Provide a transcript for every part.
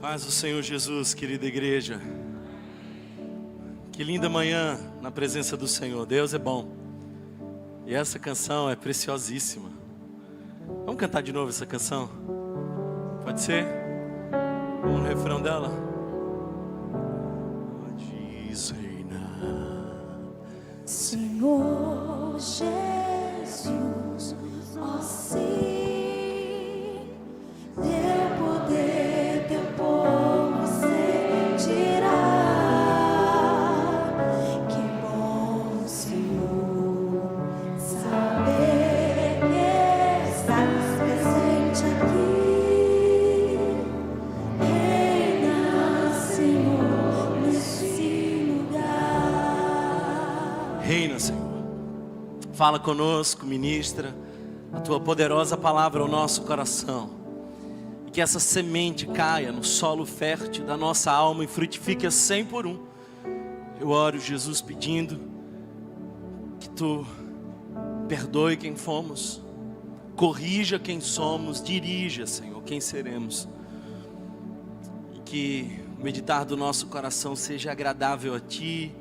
Paz do Senhor Jesus, querida igreja. Que linda manhã na presença do Senhor. Deus é bom. E essa canção é preciosíssima. Vamos cantar de novo essa canção? Pode ser? Vamos no refrão dela? Diz reinar, Senhor Jesus, ó sim, teu poder, teu povo sentirá. Que bom, Senhor, saber que estás presente aqui. Reina, Senhor, nesse lugar. reina, Senhor. Fala conosco, ministra a tua poderosa palavra ao nosso coração. E que essa semente caia no solo fértil da nossa alma e frutifique a 100 por 1. Eu oro, Jesus, pedindo que tu perdoe quem fomos, corrija quem somos, dirija, Senhor, quem seremos. E que o meditar do nosso coração seja agradável a Ti.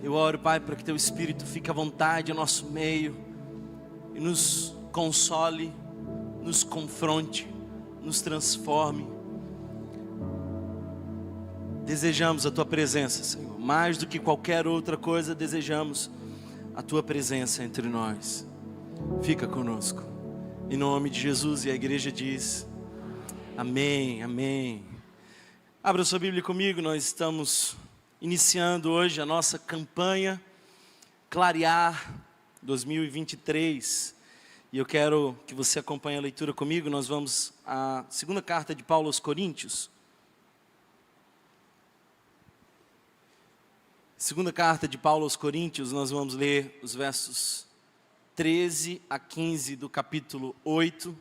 Eu oro, Pai, para que Teu Espírito fique à vontade no nosso meio e nos console, nos confronte, nos transforme. Desejamos a Tua presença, Senhor. Mais do que qualquer outra coisa, desejamos a Tua presença entre nós. Fica conosco. Em nome de Jesus, e a igreja diz amém, amém. Abra sua Bíblia comigo, nós estamos iniciando hoje a nossa campanha Clarear 2023. E eu quero que você acompanhe a leitura comigo. Nós vamos à segunda carta de Paulo aos Coríntios. Segunda carta de Paulo aos Coríntios, nós vamos ler os versos 13 a 15 do capítulo 8.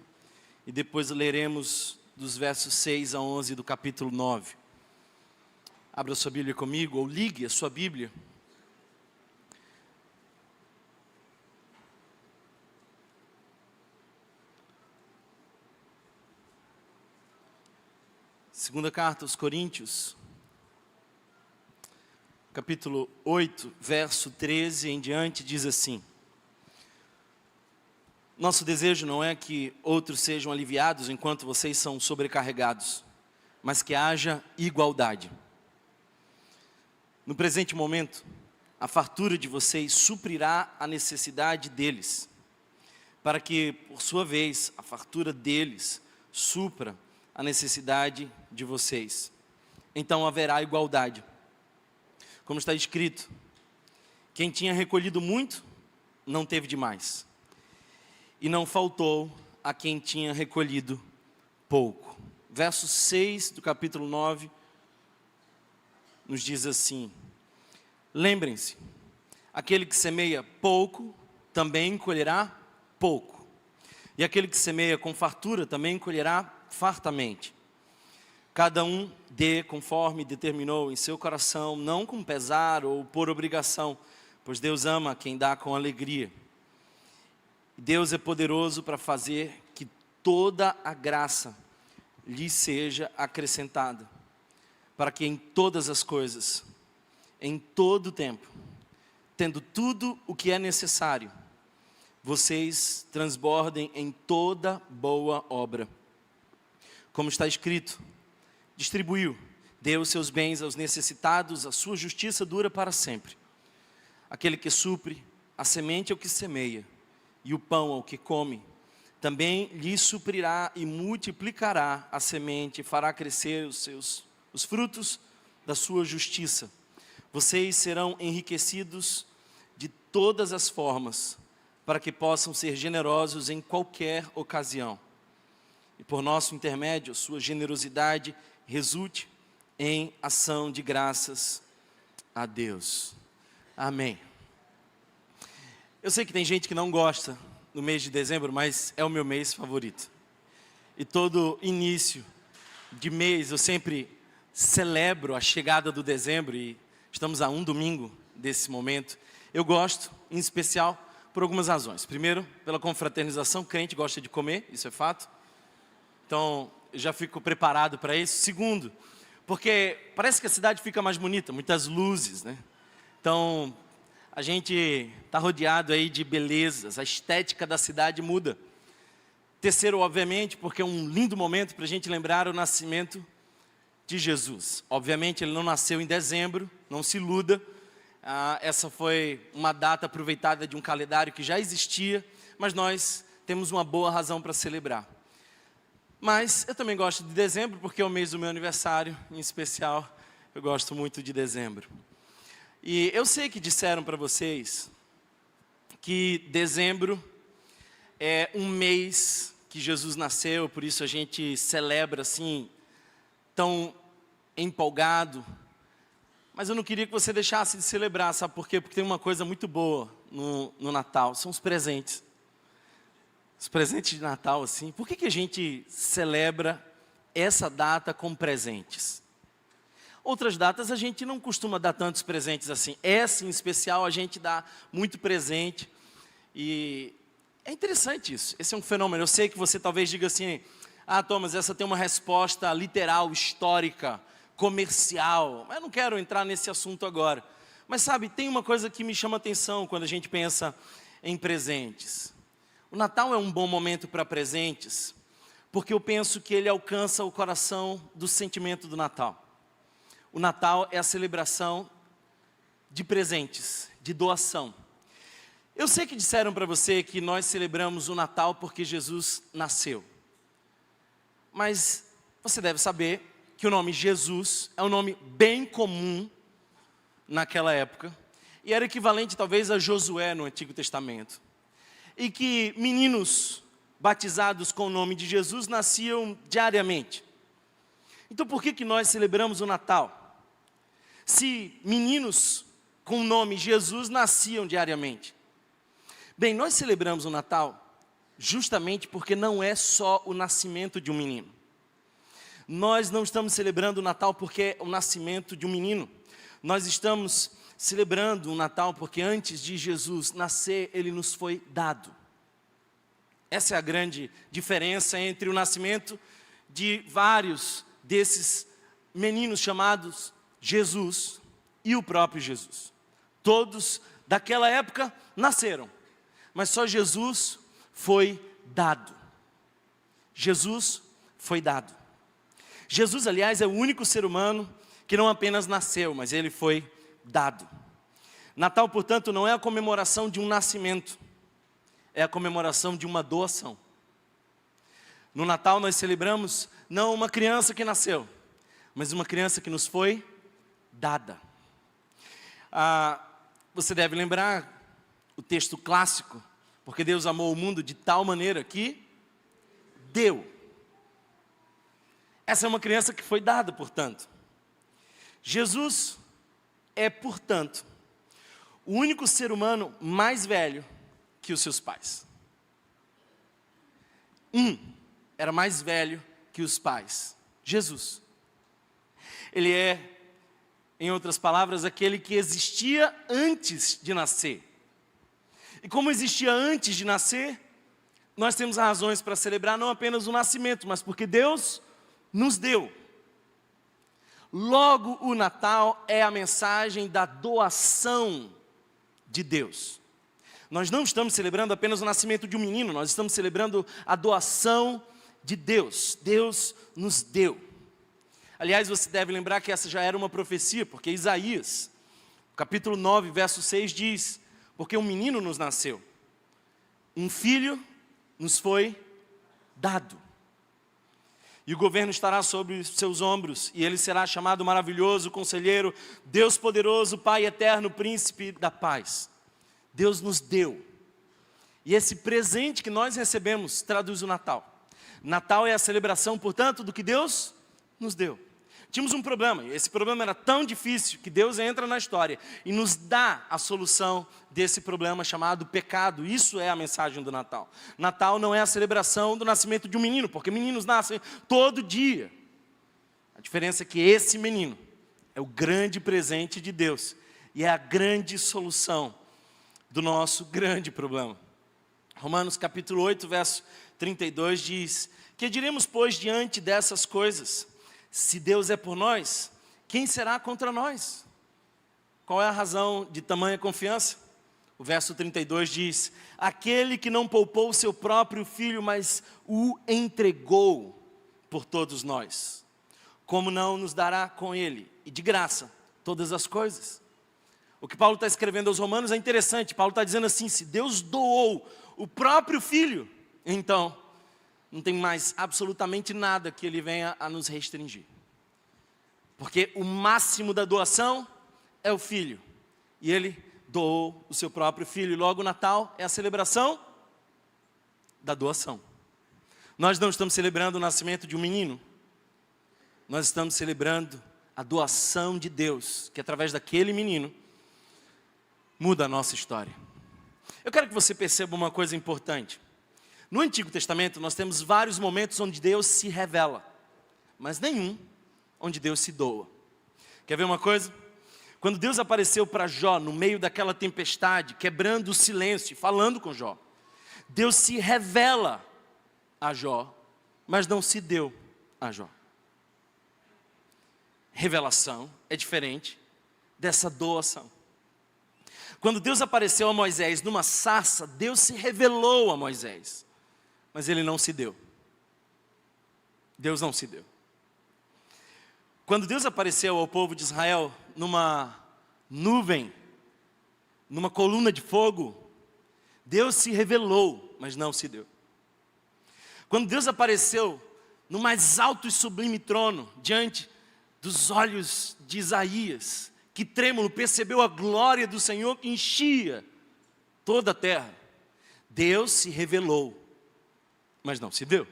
E depois leremos dos versos 6 a 11 do capítulo 9. Abra sua Bíblia comigo, ou ligue a sua Bíblia. Segunda carta aos Coríntios, capítulo 8, verso 13 em diante, diz assim: nosso desejo não é que outros sejam aliviados enquanto vocês são sobrecarregados, mas que haja igualdade. No presente momento, a fartura de vocês suprirá a necessidade deles, para que, por sua vez, a fartura deles supra a necessidade de vocês. Então haverá igualdade. Como está escrito, quem tinha recolhido muito, não teve demais. E não faltou a quem tinha recolhido pouco. Verso 6 do capítulo 9 nos diz assim: lembrem-se, aquele que semeia pouco, também colherá pouco. E aquele que semeia com fartura, também colherá fartamente. Cada um dê conforme determinou em seu coração, não com pesar ou por obrigação, pois Deus ama quem dá com alegria. Deus é poderoso para fazer que toda a graça lhe seja acrescentada, para que em todas as coisas, em todo o tempo, tendo tudo o que é necessário, vocês transbordem em toda boa obra. Como está escrito, distribuiu, deu os seus bens aos necessitados, a sua justiça dura para sempre. Aquele que supre a semente ao que semeia, e o pão ao que come, também lhe suprirá e multiplicará a semente, e fará crescer os frutos da sua justiça. Vocês serão enriquecidos de todas as formas, para que possam ser generosos em qualquer ocasião. E por nosso intermédio, sua generosidade resulte em ação de graças a Deus. Amém. Eu sei que tem gente que não gosta do mês de dezembro, mas é o meu mês favorito. E todo início de mês eu sempre celebro a chegada do dezembro, e estamos a um domingo desse momento. Eu gosto, em especial, por algumas razões. Primeiro, pela confraternização, crente gosta de comer, isso é fato. Então, eu já fico preparado para isso. Segundo, porque parece que a cidade fica mais bonita, muitas luzes, né? Então, a gente está rodeado aí de belezas, a estética da cidade muda. Terceiro, obviamente, porque é um lindo momento para a gente lembrar o nascimento de Jesus. Obviamente, ele não nasceu em dezembro, não se iluda. Essa foi uma data aproveitada de um calendário que já existia, mas nós temos uma boa razão para celebrar. Mas eu também gosto de dezembro, porque é o mês do meu aniversário, em especial, eu gosto muito de dezembro. E eu sei que disseram para vocês que dezembro é um mês que Jesus nasceu, por isso a gente celebra assim, tão empolgado. Mas eu não queria que você deixasse de celebrar, sabe por quê? Porque tem uma coisa muito boa no Natal, são os presentes. Os presentes de Natal, assim. Por que a gente celebra essa data com presentes? Outras datas a gente não costuma dar tantos presentes assim. Essa em especial a gente dá muito presente. E é interessante isso. Esse é um fenômeno. Eu sei que você talvez diga assim, Thomas, essa tem uma resposta literal, histórica, comercial. Mas eu não quero entrar nesse assunto agora. Mas sabe, tem uma coisa que me chama a atenção quando a gente pensa em presentes. O Natal é um bom momento para presentes, porque eu penso que ele alcança o coração do sentimento do Natal. O Natal é a celebração de presentes, de doação. Eu sei que disseram para você que nós celebramos o Natal porque Jesus nasceu. Mas você deve saber que o nome Jesus é um nome bem comum naquela época, e era equivalente talvez a Josué no Antigo Testamento. E que meninos batizados com o nome de Jesus nasciam diariamente. Então por que nós celebramos o Natal? Se meninos com o nome Jesus nasciam diariamente. Bem, nós celebramos o Natal justamente porque não é só o nascimento de um menino. Nós não estamos celebrando o Natal porque é o nascimento de um menino. Nós estamos celebrando o Natal porque antes de Jesus nascer, ele nos foi dado. Essa é a grande diferença entre o nascimento de vários desses meninos chamados Jesus e o próprio Jesus. Todos daquela época nasceram, mas só Jesus foi dado. Jesus foi dado. Jesus, aliás, é o único ser humano que não apenas nasceu, mas ele foi dado. Natal, portanto, não é a comemoração de um nascimento, é a comemoração de uma doação. No Natal nós celebramos não uma criança que nasceu, mas uma criança que nos foi dada. Você deve lembrar o texto clássico, porque Deus amou o mundo de tal maneira que deu. Essa é uma criança que foi dada, portanto. Jesus é, portanto, o único ser humano mais velho que os seus pais. Era mais velho que os pais. Jesus. Ele é, em outras palavras, aquele que existia antes de nascer. E como existia antes de nascer, nós temos razões para celebrar não apenas o nascimento, mas porque Deus nos deu. Logo, o Natal é a mensagem da doação de Deus. Nós não estamos celebrando apenas o nascimento de um menino, nós estamos celebrando a doação de Deus. Deus nos deu. Aliás, você deve lembrar que essa já era uma profecia, porque Isaías, capítulo 9, verso 6 diz: porque um menino nos nasceu, um filho nos foi dado. E o governo estará sobre os seus ombros, e ele será chamado maravilhoso, conselheiro, Deus poderoso, Pai eterno, príncipe da paz. Deus nos deu. E esse presente que nós recebemos traduz o Natal. Natal é a celebração, portanto, do que Deus nos deu. Tínhamos um problema, e esse problema era tão difícil que Deus entra na história e nos dá a solução desse problema chamado pecado. Isso é a mensagem do Natal. Natal não é a celebração do nascimento de um menino, porque meninos nascem todo dia. A diferença é que esse menino é o grande presente de Deus e é a grande solução do nosso grande problema. Romanos capítulo 8, verso 32 diz Que diremos, pois, diante dessas coisas? Se Deus é por nós, quem será contra nós? Qual é a razão de tamanha confiança? O verso 32 diz: aquele que não poupou o seu próprio filho, mas o entregou por todos nós, como não nos dará com ele, e de graça, todas as coisas? O que Paulo está escrevendo aos Romanos é interessante. Paulo está dizendo assim: se Deus doou o próprio filho, então não tem mais absolutamente nada que ele venha a nos restringir. Porque o máximo da doação é o filho. E ele doou o seu próprio filho. E logo o Natal é a celebração da doação. Nós não estamos celebrando o nascimento de um menino. Nós estamos celebrando a doação de Deus, que através daquele menino muda a nossa história. Eu quero que você perceba uma coisa importante. No Antigo Testamento nós temos vários momentos onde Deus se revela, mas nenhum onde Deus se doa. Quer ver uma coisa? Quando Deus apareceu para Jó no meio daquela tempestade, quebrando o silêncio, falando com Jó, Deus se revela a Jó, mas não se deu a Jó. Revelação é diferente dessa doação. Quando Deus apareceu a Moisés numa sarça, Deus se revelou a Moisés, mas ele não se deu. Deus não se deu. Quando Deus apareceu ao povo de Israel numa nuvem, numa coluna de fogo, Deus se revelou, mas não se deu. Quando Deus apareceu no mais alto e sublime trono, diante dos olhos de Isaías, que trêmulo percebeu a glória do Senhor que enchia toda a terra, Deus se revelou, mas não se deu.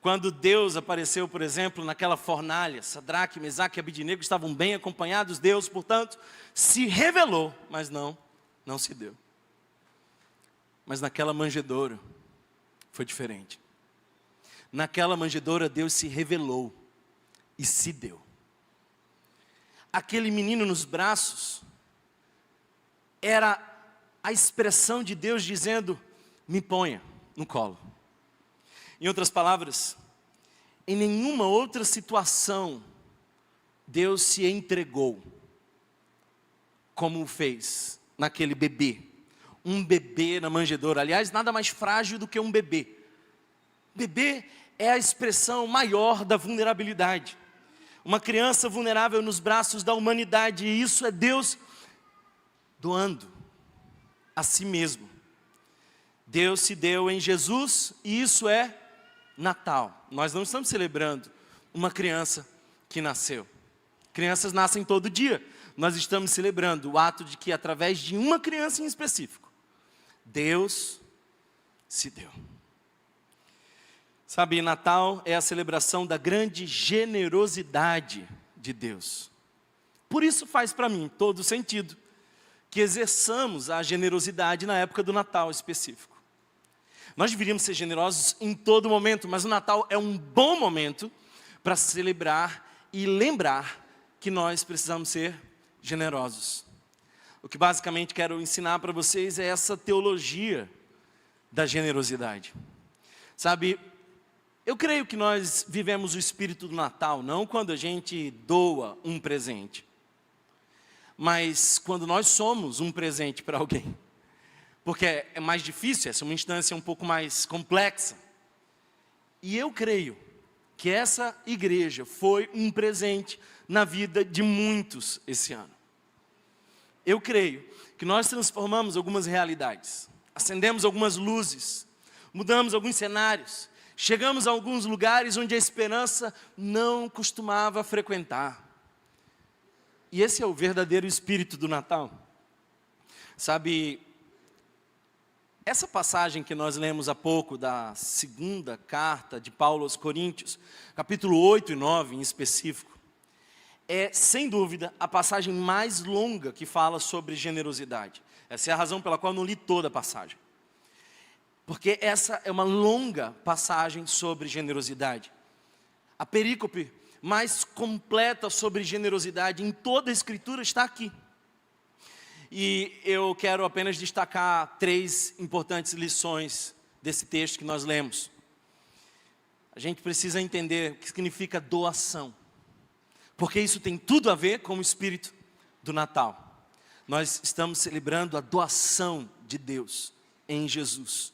Quando Deus apareceu, por exemplo, naquela fornalha, Sadraque, Mesaque e Abidnego estavam bem acompanhados, Deus, portanto, se revelou, mas não se deu. Mas naquela manjedoura foi diferente. Naquela manjedoura Deus se revelou e se deu. Aquele menino nos braços era a expressão de Deus dizendo: me ponha no colo. Em outras palavras, em nenhuma outra situação Deus se entregou como o fez naquele bebê. Um bebê na manjedoura. Aliás, nada mais frágil do que um bebê. Bebê é a expressão maior da vulnerabilidade. Uma criança vulnerável nos braços da humanidade. E isso é Deus doando a si mesmo. Deus se deu em Jesus e isso é Natal. Nós não estamos celebrando uma criança que nasceu. Crianças nascem todo dia. Nós estamos celebrando o ato de que através de uma criança em específico, Deus se deu. Sabe, Natal é a celebração da grande generosidade de Deus. Por isso faz para mim todo sentido que exerçamos a generosidade na época do Natal específico. Nós deveríamos ser generosos em todo momento, mas o Natal é um bom momento para celebrar e lembrar que nós precisamos ser generosos. O que basicamente quero ensinar para vocês é essa teologia da generosidade. Sabe, eu creio que nós vivemos o espírito do Natal, não quando a gente doa um presente, mas quando nós somos um presente para alguém. Porque é mais difícil, essa é uma instância um pouco mais complexa. E eu creio que essa igreja foi um presente na vida de muitos esse ano. Eu creio que nós transformamos algumas realidades, acendemos algumas luzes, mudamos alguns cenários, chegamos a alguns lugares onde a esperança não costumava frequentar. E esse é o verdadeiro espírito do Natal. Sabe, essa passagem que nós lemos há pouco, da segunda carta de Paulo aos Coríntios, capítulo 8 e 9 em específico, é, sem dúvida, a passagem mais longa que fala sobre generosidade. Essa é a razão pela qual eu não li toda a passagem. Porque essa é uma longa passagem sobre generosidade. A perícope mais completa sobre generosidade em toda a Escritura está aqui. E eu quero apenas destacar 3 importantes lições desse texto que nós lemos. A gente precisa entender o que significa doação, porque isso tem tudo a ver com o espírito do Natal. Nós estamos celebrando a doação de Deus em Jesus.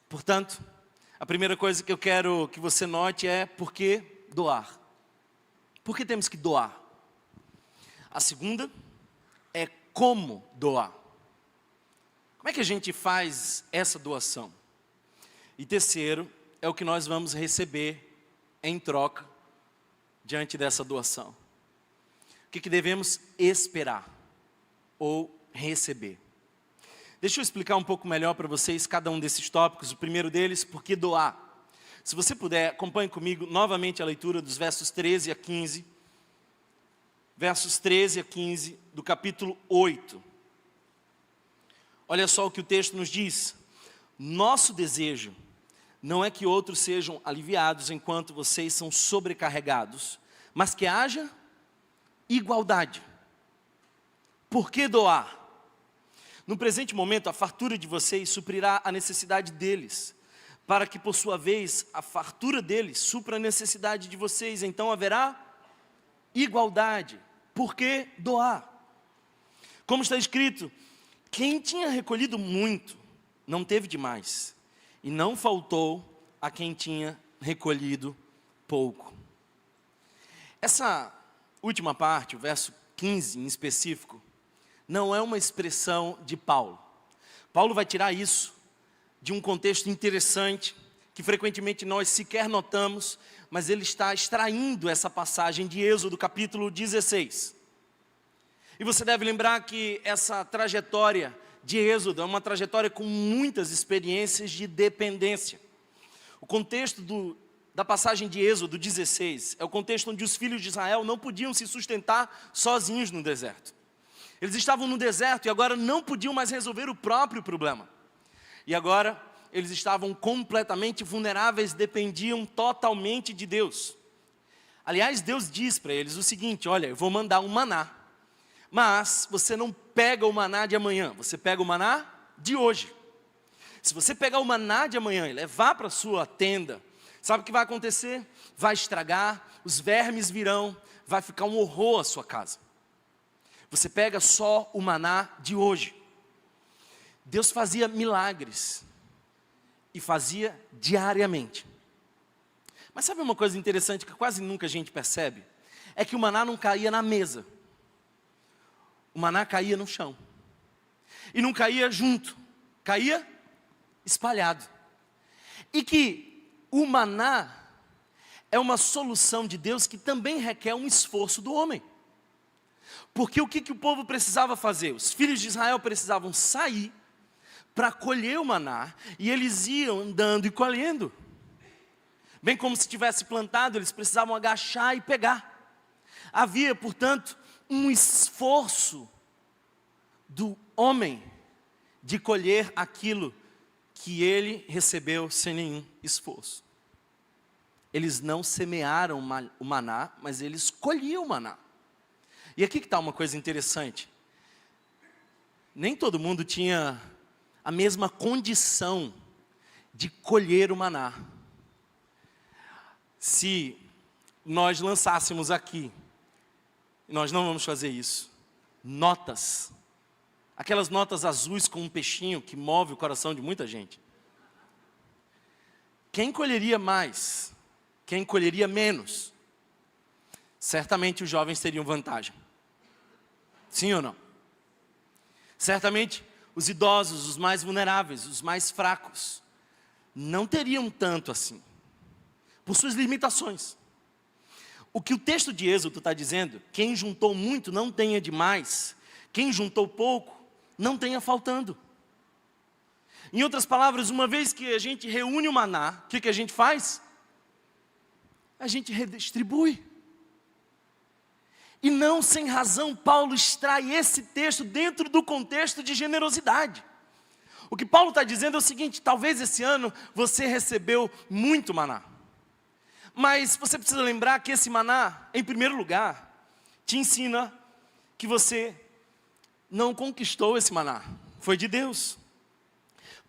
Portanto, a primeira coisa que eu quero que você note é por que doar. Por que temos que doar? A segunda é como doar. Como é que a gente faz essa doação? E terceiro, é o que nós vamos receber em troca diante dessa doação. O que devemos esperar ou receber? Deixa eu explicar um pouco melhor para vocês cada um desses tópicos. O primeiro deles, por que doar? Se você puder, acompanhe comigo novamente a leitura dos versos 13 a 15. Versos 13 a 15 do capítulo 8. Olha só o que o texto nos diz. Nosso desejo não é que outros sejam aliviados enquanto vocês são sobrecarregados, mas que haja igualdade. Por que doar? No presente momento, a fartura de vocês suprirá a necessidade deles, para que, por sua vez, a fartura deles supra a necessidade de vocês. Então haverá igualdade. Por que doar? Como está escrito, quem tinha recolhido muito, não teve demais, e não faltou a quem tinha recolhido pouco. Essa última parte, o verso 15 em específico, não é uma expressão de Paulo. Paulo vai tirar isso de um contexto interessante, que frequentemente nós sequer notamos, mas ele está extraindo essa passagem de Êxodo, capítulo 16. E você deve lembrar que essa trajetória de Êxodo é uma trajetória com muitas experiências de dependência. O contexto da passagem de Êxodo 16 é o contexto onde os filhos de Israel não podiam se sustentar sozinhos no deserto. Eles estavam no deserto e agora não podiam mais resolver o próprio problema. E agora eles estavam completamente vulneráveis, dependiam totalmente de Deus. Aliás, Deus diz para eles o seguinte: olha, eu vou mandar um maná, mas você não pega o maná de amanhã, você pega o maná de hoje. Se você pegar o maná de amanhã e levar para a sua tenda, sabe o que vai acontecer? Vai estragar, os vermes virão, vai ficar um horror a sua casa. Você pega só o maná de hoje. Deus fazia milagres e fazia diariamente. Mas sabe uma coisa interessante que quase nunca a gente percebe? É que o maná não caía na mesa. O maná caía no chão. E não caía junto, caía espalhado. E que o maná é uma solução de Deus que também requer um esforço do homem. Porque o que o povo precisava fazer? Os filhos de Israel precisavam sair para colher o maná, e eles iam andando e colhendo. Bem como se tivesse plantado, eles precisavam agachar e pegar. Havia, portanto, um esforço do homem de colher aquilo que ele recebeu sem nenhum esforço. Eles não semearam o maná, mas eles colhiam o maná. E aqui que está uma coisa interessante. Nem todo mundo tinha a mesma condição de colher o maná. Se nós lançássemos aqui, e nós não vamos fazer isso, notas, aquelas notas azuis com um peixinho que move o coração de muita gente. Quem colheria mais? Quem colheria menos? Certamente os jovens teriam vantagem. Sim ou não? Certamente os idosos, os mais vulneráveis, os mais fracos, não teriam tanto assim, por suas limitações. O que o texto de Êxodo está dizendo: quem juntou muito não tenha demais, quem juntou pouco não tenha faltando. Em outras palavras, uma vez que a gente reúne o maná, o que a gente faz? A gente redistribui. E não sem razão, Paulo extrai esse texto dentro do contexto de generosidade. O que Paulo está dizendo é o seguinte: talvez esse ano você recebeu muito maná, mas você precisa lembrar que esse maná, em primeiro lugar, te ensina que você não conquistou esse maná, foi de Deus.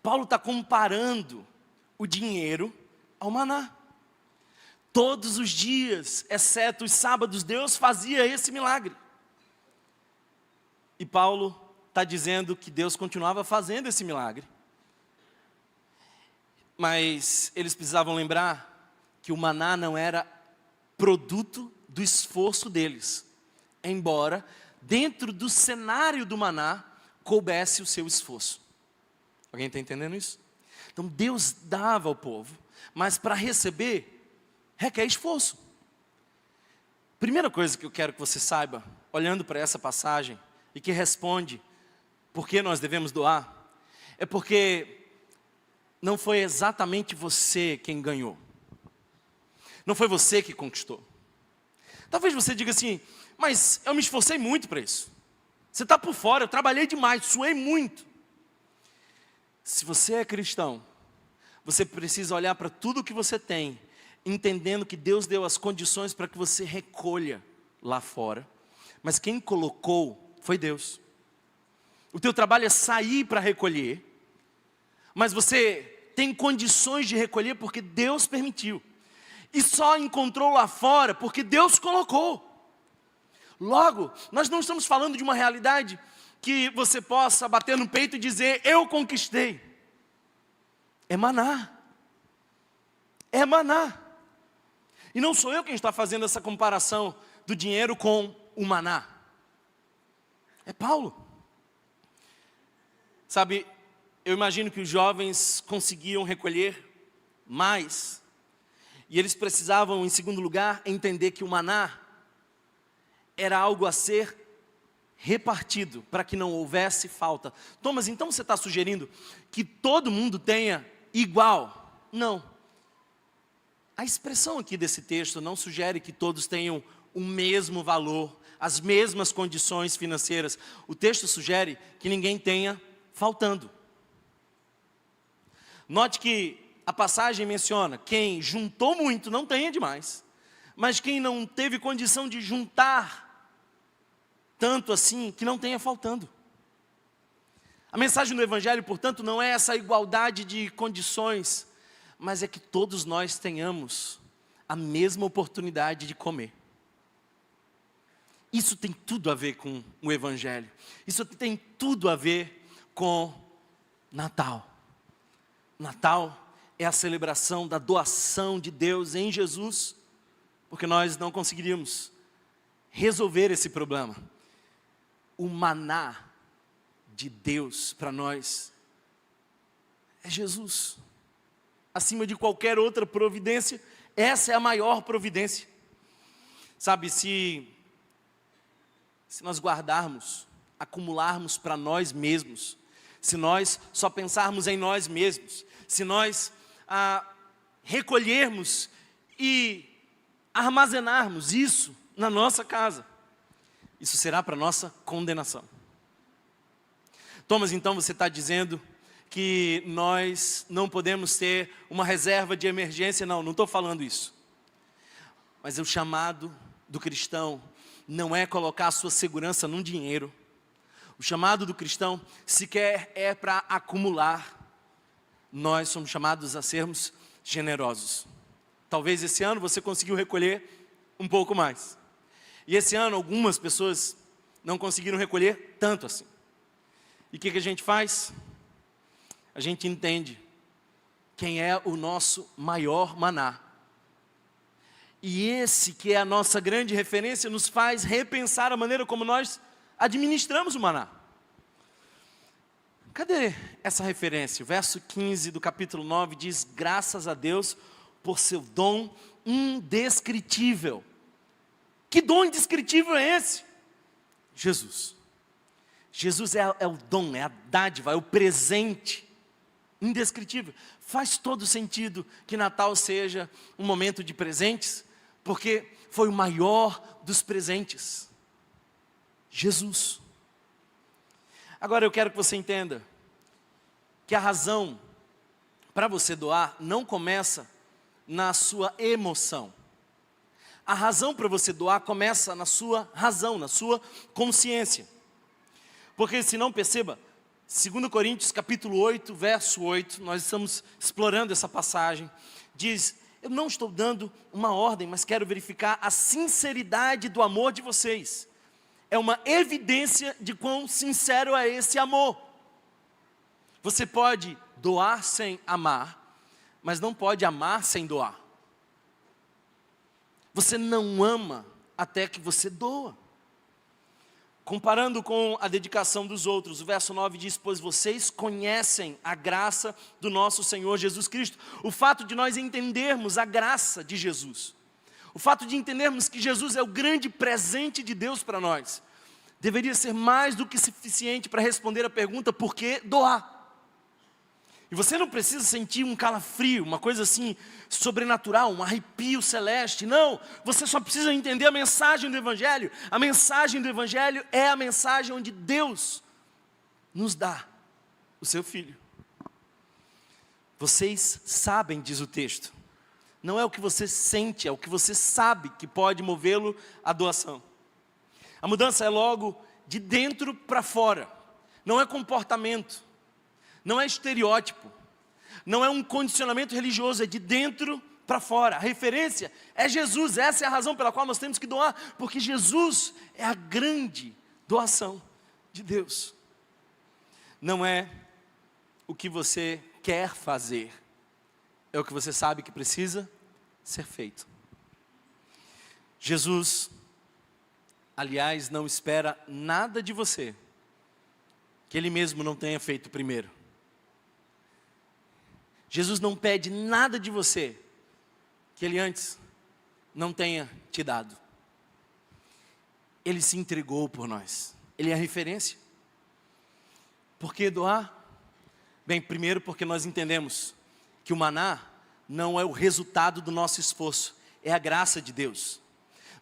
Paulo está comparando o dinheiro ao maná. Todos os dias, exceto os sábados, Deus fazia esse milagre. E Paulo está dizendo que Deus continuava fazendo esse milagre. Mas eles precisavam lembrar que o maná não era produto do esforço deles. Embora, dentro do cenário do maná, coubesse o seu esforço. Alguém está entendendo isso? Então Deus dava ao povo, mas para receber, requer esforço. Primeira coisa que eu quero que você saiba, olhando para essa passagem, e que responde por que nós devemos doar, é porque não foi exatamente você quem ganhou. Não foi você que conquistou. Talvez você diga assim, mas eu me esforcei muito para isso. Você está por fora, eu trabalhei demais, suei muito. Se você é cristão, você precisa olhar para tudo que você tem, entendendo que Deus deu as condições para que você recolha lá fora. Mas quem colocou foi Deus. O teu trabalho é sair para recolher, mas você tem condições de recolher porque Deus permitiu. E só encontrou lá fora porque Deus colocou. Logo, nós não estamos falando de uma realidade que você possa bater no peito e dizer, eu conquistei. É maná. É maná. E não sou eu quem está fazendo essa comparação do dinheiro com o maná. É Paulo. Sabe, eu imagino que os jovens conseguiam recolher mais. E eles precisavam, em segundo lugar, entender que o maná era algo a ser repartido, para que não houvesse falta. Thomas, então você está sugerindo que todo mundo tenha igual? Não. A expressão aqui desse texto não sugere que todos tenham o mesmo valor, as mesmas condições financeiras. O texto sugere que ninguém tenha faltando. Note que a passagem menciona, quem juntou muito não tenha demais, mas quem não teve condição de juntar tanto assim, que não tenha faltando. A mensagem do Evangelho, portanto, não é essa igualdade de condições, mas é que todos nós tenhamos a mesma oportunidade de comer. Isso tem tudo a ver com o Evangelho. Isso tem tudo a ver com Natal. Natal é a celebração da doação de Deus em Jesus, porque nós não conseguiríamos resolver esse problema. O maná de Deus para nós é Jesus. Acima de qualquer outra providência, essa é a maior providência. Sabe, se nós guardarmos, acumularmos para nós mesmos, se nós só pensarmos em nós mesmos, se nós recolhermos e armazenarmos isso na nossa casa, isso será para nossa condenação. Thomas, então você está dizendo que nós não podemos ter uma reserva de emergência? Não estou falando isso. Mas o chamado do cristão não é colocar a sua segurança num dinheiro. O chamado do cristão sequer é para acumular. Nós somos chamados a sermos generosos. Talvez esse ano você conseguiu recolher um pouco mais. E esse ano algumas pessoas não conseguiram recolher tanto assim. E o que a gente faz? A gente entende quem é o nosso maior maná. E esse que é a nossa grande referência nos faz repensar a maneira como nós administramos o maná. Cadê essa referência? O verso 15 do capítulo 9 diz, graças a Deus por seu dom indescritível. Que dom indescritível é esse? Jesus. Jesus é o dom, é a dádiva, é o presente indescritível. Faz todo sentido que Natal seja um momento de presentes, porque foi o maior dos presentes. Jesus. Agora eu quero que você entenda que a razão para você doar não começa na sua emoção. A razão para você doar começa na sua razão, na sua consciência. Porque se não perceba, 2 Coríntios capítulo 8, verso 8, nós estamos explorando essa passagem, diz: eu não estou dando uma ordem, mas quero verificar a sinceridade do amor de vocês. É uma evidência de quão sincero é esse amor. Você pode doar sem amar, mas não pode amar sem doar. Você não ama até que você doa. Comparando com a dedicação dos outros, o verso 9 diz: pois vocês conhecem a graça do nosso Senhor Jesus Cristo. O fato de nós entendermos a graça de Jesus, o fato de entendermos que Jesus é o grande presente de Deus para nós, deveria ser mais do que suficiente para responder a pergunta: por que doar? E você não precisa sentir um calafrio, uma coisa assim sobrenatural, um arrepio celeste. Não, você só precisa entender a mensagem do Evangelho. A mensagem do Evangelho é a mensagem onde Deus nos dá o seu Filho. Vocês sabem, diz o texto, não é o que você sente, é o que você sabe que pode movê-lo à doação. A mudança é logo de dentro para fora, não é comportamento, não é estereótipo, não é um condicionamento religioso, é de dentro para fora. A referência é Jesus. Essa é a razão pela qual nós temos que doar, porque Jesus é a grande doação de Deus. Não é o que você quer fazer, é o que você sabe que precisa ser feito. Jesus, aliás, não espera nada de você que Ele mesmo não tenha feito primeiro. Jesus não pede nada de você que Ele antes não tenha te dado. Ele se entregou por nós. Ele é a referência. Por que doar? Bem, primeiro porque nós entendemos que o maná não é o resultado do nosso esforço, é a graça de Deus.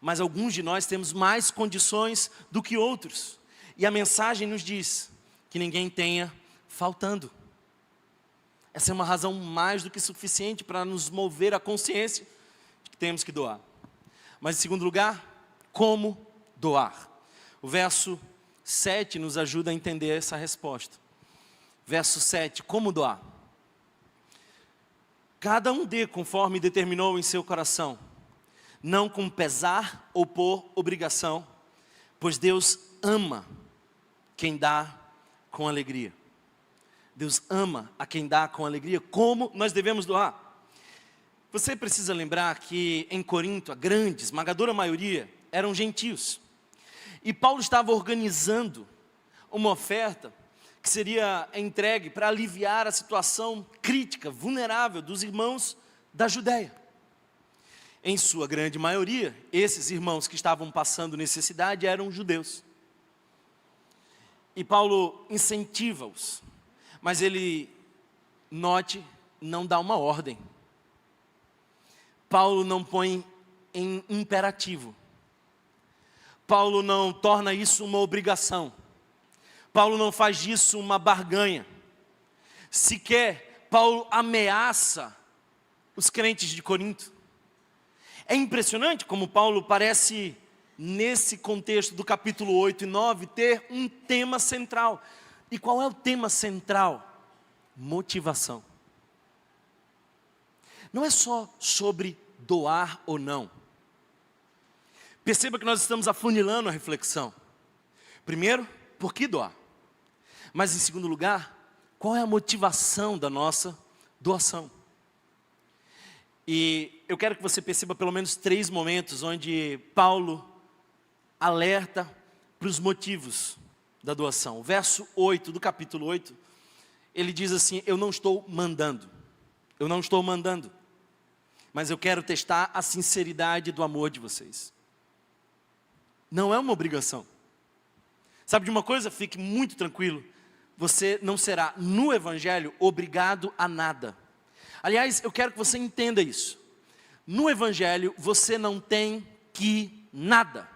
Mas alguns de nós temos mais condições do que outros. E a mensagem nos diz que ninguém tenha faltando. Essa é uma razão mais do que suficiente para nos mover à consciência de que temos que doar. Mas em segundo lugar, como doar? O verso 7 nos ajuda a entender essa resposta. Verso 7, como doar? Cada um dê conforme determinou em seu coração, não com pesar ou por obrigação, pois Deus ama quem dá com alegria. Deus ama a quem dá com alegria. Como nós devemos doar? Você precisa lembrar que em Corinto, a grande, esmagadora maioria, eram gentios. E Paulo estava organizando uma oferta que seria entregue para aliviar a situação crítica, vulnerável dos irmãos da Judéia. Em sua grande maioria, esses irmãos que estavam passando necessidade eram judeus. E Paulo incentiva-os. Mas ele, note, não dá uma ordem. Paulo não põe em imperativo. Paulo não torna isso uma obrigação. Paulo não faz disso uma barganha. Sequer Paulo ameaça os crentes de Corinto. É impressionante como Paulo parece, nesse contexto do capítulo 8 e 9, ter um tema central. E qual é o tema central? Motivação. Não é só sobre doar ou não. Perceba que nós estamos afunilando a reflexão. Primeiro, por que doar? Mas em segundo lugar, qual é a motivação da nossa doação? E eu quero que você perceba pelo menos 3 momentos onde Paulo alerta para os motivos da doação. O verso 8 do capítulo 8, ele diz assim: eu não estou mandando, mas eu quero testar a sinceridade do amor de vocês. Não é uma obrigação. Sabe de uma coisa? Fique muito tranquilo, você não será no Evangelho obrigado a nada. Aliás, eu quero que você entenda isso. No Evangelho você não tem que nada.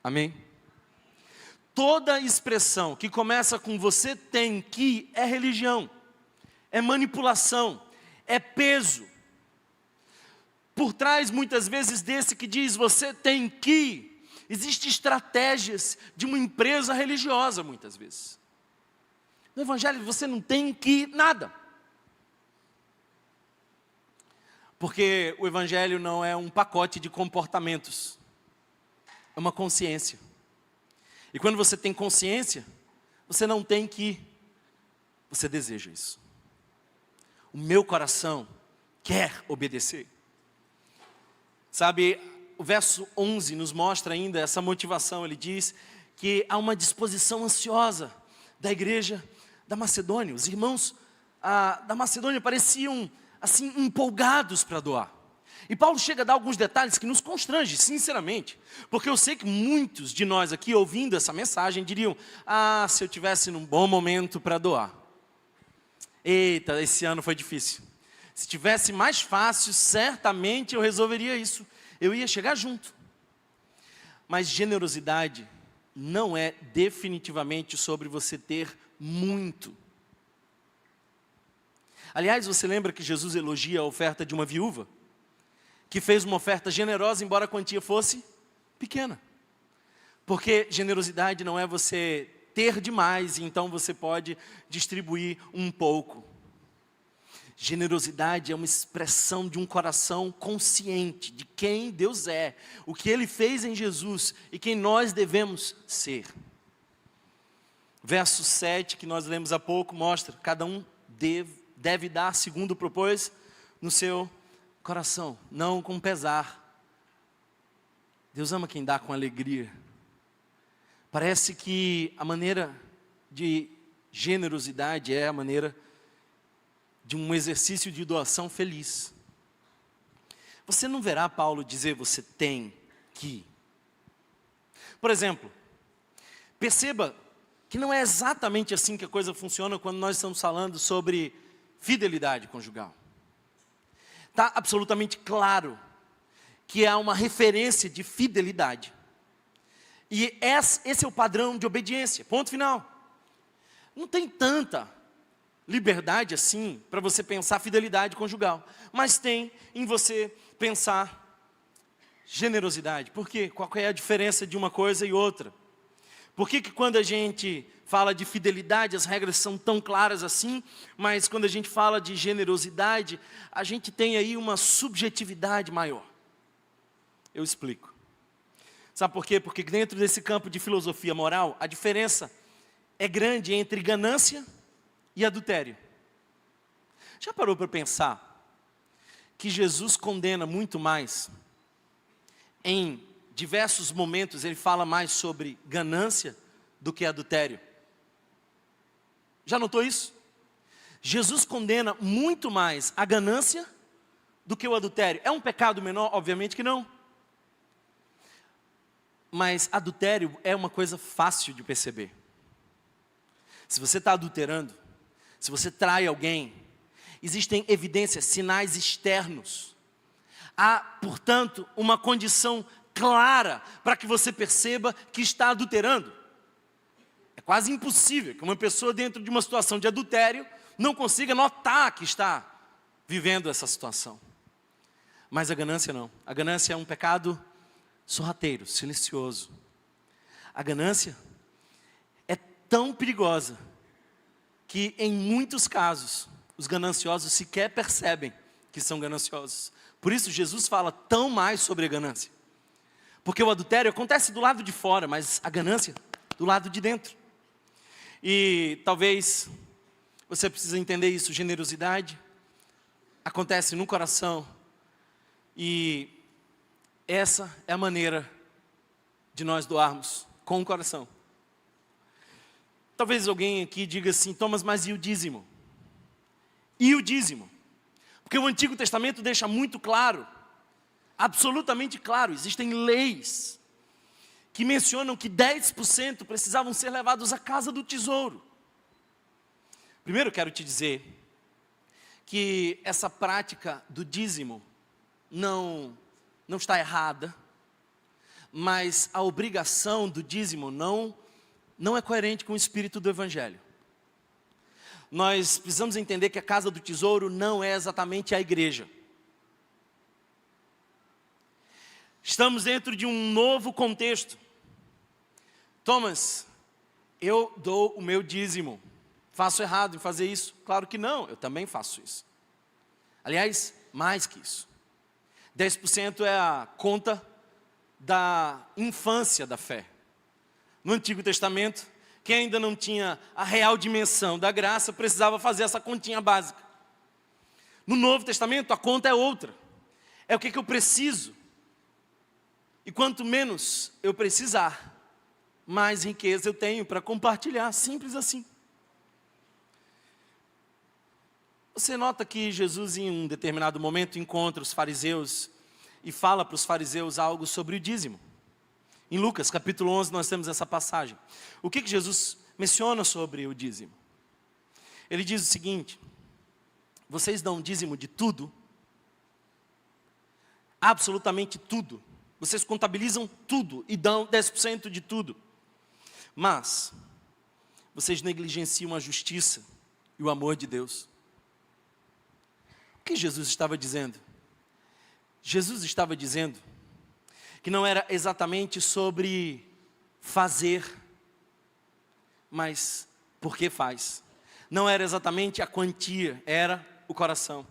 Amém? Toda expressão que começa com você tem que é religião, é manipulação, é peso. Por trás muitas vezes desse que diz você tem que, existe estratégias de uma empresa religiosa, muitas vezes. No Evangelho você não tem que nada. Porque o Evangelho não é um pacote de comportamentos. É uma consciência. E quando você tem consciência, você não tem que, você deseja isso. O meu coração quer obedecer. Sabe, o verso 11 nos mostra ainda essa motivação. Ele diz que há uma disposição ansiosa da igreja da Macedônia. Os irmãos da Macedônia pareciam assim empolgados para doar. E Paulo chega a dar alguns detalhes que nos constrangem, sinceramente. Porque eu sei que muitos de nós aqui, ouvindo essa mensagem, diriam: se eu tivesse num bom momento para doar. Eita, esse ano foi difícil. Se tivesse mais fácil, certamente eu resolveria isso. Eu ia chegar junto. Mas generosidade não é definitivamente sobre você ter muito. Aliás, você lembra que Jesus elogia a oferta de uma viúva? Que fez uma oferta generosa, embora a quantia fosse pequena. Porque generosidade não é você ter demais, e então você pode distribuir um pouco. Generosidade é uma expressão de um coração consciente de quem Deus é, o que Ele fez em Jesus e quem nós devemos ser. Verso 7, que nós lemos há pouco, mostra: cada um deve dar segundo propôs no seu coração, não com pesar. Deus ama quem dá com alegria. Parece que a maneira de generosidade é a maneira de um exercício de doação feliz. Você não verá Paulo dizer você tem que. Por exemplo, perceba que não é exatamente assim que a coisa funciona quando nós estamos falando sobre fidelidade conjugal. Está absolutamente claro que há uma referência de fidelidade. E esse é o padrão de obediência, ponto final. Não tem tanta liberdade assim para você pensar fidelidade conjugal, mas tem em você pensar generosidade. Por quê? Qual é a diferença de uma coisa e outra? Por que quando a gente fala de fidelidade as regras são tão claras assim, mas quando a gente fala de generosidade, a gente tem aí uma subjetividade maior? Eu explico. Sabe por quê? Porque dentro desse campo de filosofia moral, a diferença é grande entre ganância e adultério. Já parou para pensar que Jesus condena muito mais? Em diversos momentos ele fala mais sobre ganância do que adultério. Já notou isso? Jesus condena muito mais a ganância do que o adultério. É um pecado menor? Obviamente que não. Mas adultério é uma coisa fácil de perceber. Se você está adulterando, se você trai alguém, existem evidências, sinais externos. Há, portanto, uma condição clara para que você perceba que está adulterando. É quase impossível que uma pessoa dentro de uma situação de adultério não consiga notar que está vivendo essa situação. Mas a ganância não. A ganância é um pecado sorrateiro, silencioso. A ganância é tão perigosa que em muitos casos os gananciosos sequer percebem que são gananciosos. Por isso Jesus fala tão mais sobre a ganância. Porque o adultério acontece do lado de fora, mas a ganância do lado de dentro. E talvez você precise entender isso. Generosidade acontece no coração. E essa é a maneira de nós doarmos com o coração. Talvez alguém aqui diga assim: Thomas, mas e o dízimo? E o dízimo? Porque o Antigo Testamento deixa muito claro, absolutamente claro, existem leis que mencionam que 10% precisavam ser levados à casa do tesouro. Primeiro quero te dizer que essa prática do dízimo não está errada, mas a obrigação do dízimo não é coerente com o espírito do Evangelho. Nós precisamos entender que a casa do tesouro não é exatamente a igreja. Estamos dentro de um novo contexto. Thomas, eu dou o meu dízimo. Faço errado em fazer isso? Claro que não, eu também faço isso. Aliás, mais que isso. 10% é a conta da infância da fé. No Antigo Testamento, quem ainda não tinha a real dimensão da graça, precisava fazer essa continha básica. No Novo Testamento, a conta é outra. É o que eu preciso. E quanto menos eu precisar, mais riqueza eu tenho para compartilhar. Simples assim. Você nota que Jesus, em um determinado momento, encontra os fariseus e fala para os fariseus algo sobre o dízimo. Em Lucas, capítulo 11, nós temos essa passagem. O que Jesus menciona sobre o dízimo? Ele diz o seguinte: vocês dão dízimo de tudo, absolutamente tudo. Vocês contabilizam tudo e dão 10% de tudo. Mas vocês negligenciam a justiça e o amor de Deus. O que Jesus estava dizendo? Jesus estava dizendo que não era exatamente sobre fazer, mas porque faz. Não era exatamente a quantia, era o coração.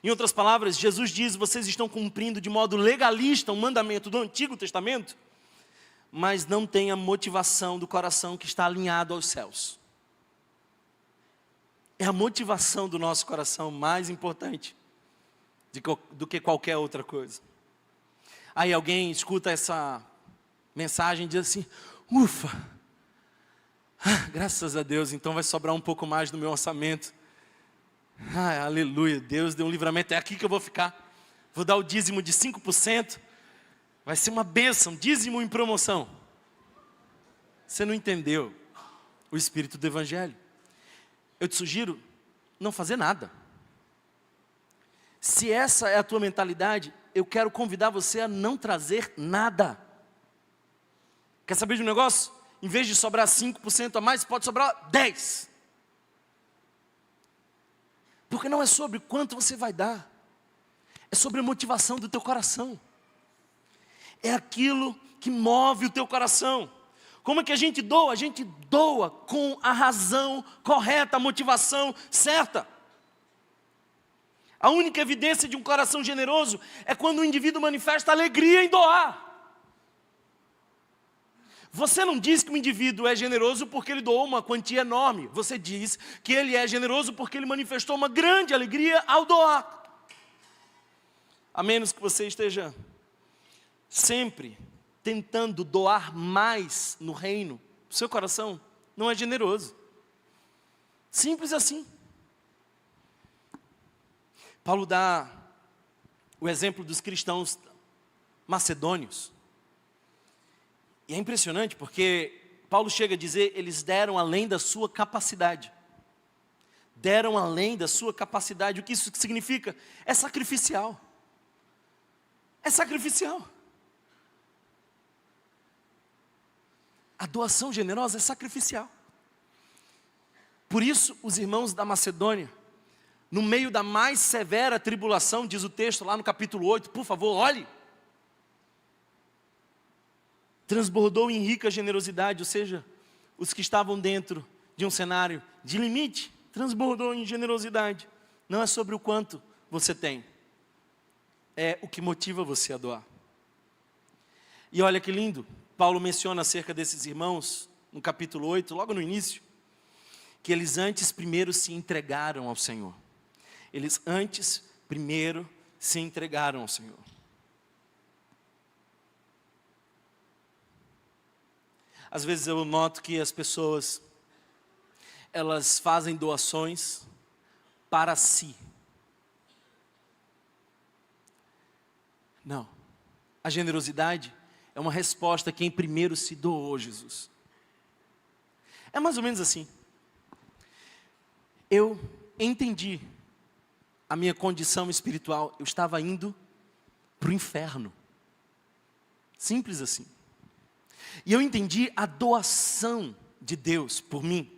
Em outras palavras, Jesus diz: vocês estão cumprindo de modo legalista um mandamento do Antigo Testamento, mas não tem a motivação do coração que está alinhado aos céus. É a motivação do nosso coração mais importante do que qualquer outra coisa. Aí alguém escuta essa mensagem e diz assim: ufa, graças a Deus, então vai sobrar um pouco mais no meu orçamento. Aleluia, Deus deu um livramento, é aqui que eu vou ficar. Vou dar o dízimo de 5%, vai ser uma bênção, dízimo em promoção. Você não entendeu o espírito do Evangelho. Eu te sugiro não fazer nada. Se essa é a tua mentalidade, eu quero convidar você a não trazer nada. Quer saber de um negócio? Em vez de sobrar 5% a mais, pode sobrar 10%. Porque não é sobre quanto você vai dar. É sobre a motivação do teu coração. É aquilo que move o teu coração. Como é que a gente doa? A gente doa com a razão correta, a motivação certa. A única evidência de um coração generoso é quando o indivíduo manifesta alegria em doar. Você não diz que o indivíduo é generoso porque ele doou uma quantia enorme. Você diz que ele é generoso porque ele manifestou uma grande alegria ao doar. A menos que você esteja sempre tentando doar mais no reino, o seu coração não é generoso. Simples assim. Paulo dá o exemplo dos cristãos macedônios. E é impressionante porque Paulo chega a dizer: eles deram além da sua capacidade. Deram além da sua capacidade. O que isso significa? É sacrificial. É sacrificial. A doação generosa é sacrificial. Por isso, os irmãos da Macedônia, no meio da mais severa tribulação, diz o texto lá no capítulo 8, por favor, olhe. Transbordou em rica generosidade, ou seja, os que estavam dentro de um cenário de limite, transbordou em generosidade. Não é sobre o quanto você tem, é o que motiva você a doar. E olha que lindo, Paulo menciona acerca desses irmãos, no capítulo 8, logo no início, que eles antes primeiro se entregaram ao Senhor. Eles antes primeiro se entregaram ao Senhor. Às vezes eu noto que as pessoas, elas fazem doações para si. Não. A generosidade é uma resposta a quem primeiro se doou, Jesus. É mais ou menos assim. Eu entendi a minha condição espiritual. Eu estava indo para o inferno. Simples assim. E eu entendi a doação de Deus por mim.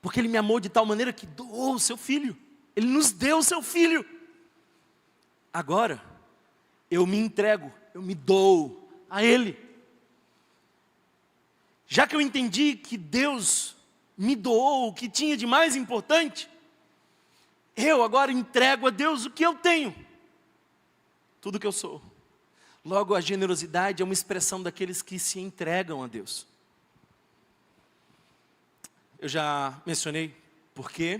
Porque Ele me amou de tal maneira que doou o seu Filho. Ele nos deu o seu Filho. Agora, eu me entrego, eu me dou a Ele. já que eu entendi que Deus me doou o que tinha de mais importante, eu agora entrego a Deus o que eu tenho, tudo que eu sou. Logo, a generosidade é uma expressão daqueles que se entregam a Deus. Eu já mencionei por quê,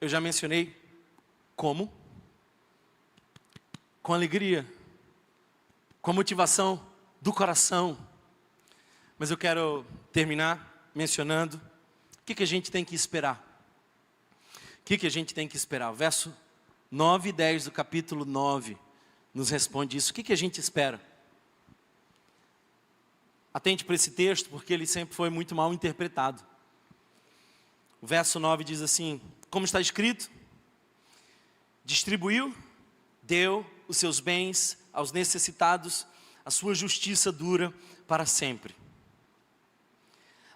eu já mencionei como, com alegria, com a motivação do coração. Mas eu quero terminar mencionando o que a gente tem que esperar. O que a gente tem que esperar? O verso 9 e 10 do capítulo 9 nos responde isso. O que a gente espera? Atente para esse texto, porque ele sempre foi muito mal interpretado. O verso 9 diz assim: como está escrito, distribuiu, deu os seus bens aos necessitados, a sua justiça dura para sempre.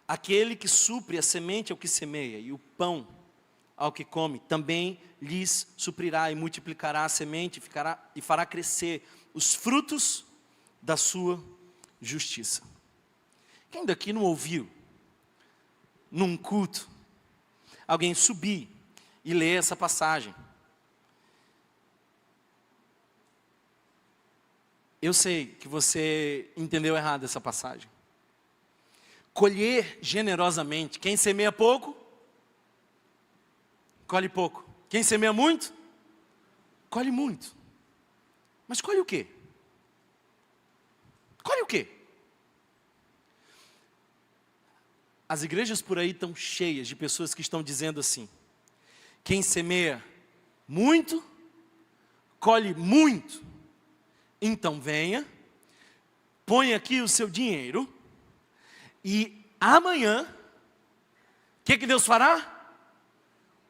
Aquele que supre a semente ao que semeia e o pão ao que come, também lhes suprirá e multiplicará a semente e fará crescer os frutos da sua justiça. Quem daqui não ouviu, num culto, alguém subir e ler essa passagem? Eu sei que você entendeu errado essa passagem. Colher generosamente. Quem semeia pouco, colhe pouco. Quem semeia muito, colhe muito. Mas colhe o quê? Colhe o quê? As igrejas por aí estão cheias de pessoas que estão dizendo assim: quem semeia muito, colhe muito. Então venha, põe aqui o seu dinheiro, e amanhã, o que Deus fará?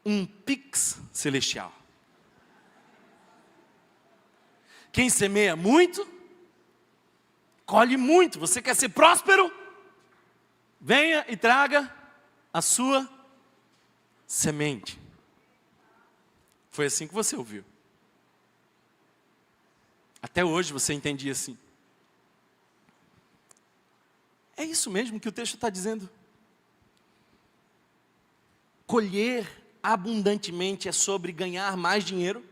Um Pix celestial. Quem semeia muito, colhe muito. Você quer ser próspero? Venha e traga a sua semente. Foi assim que você ouviu. Até hoje você entendia assim. É isso mesmo que o texto está dizendo. Colher abundantemente é sobre ganhar mais dinheiro.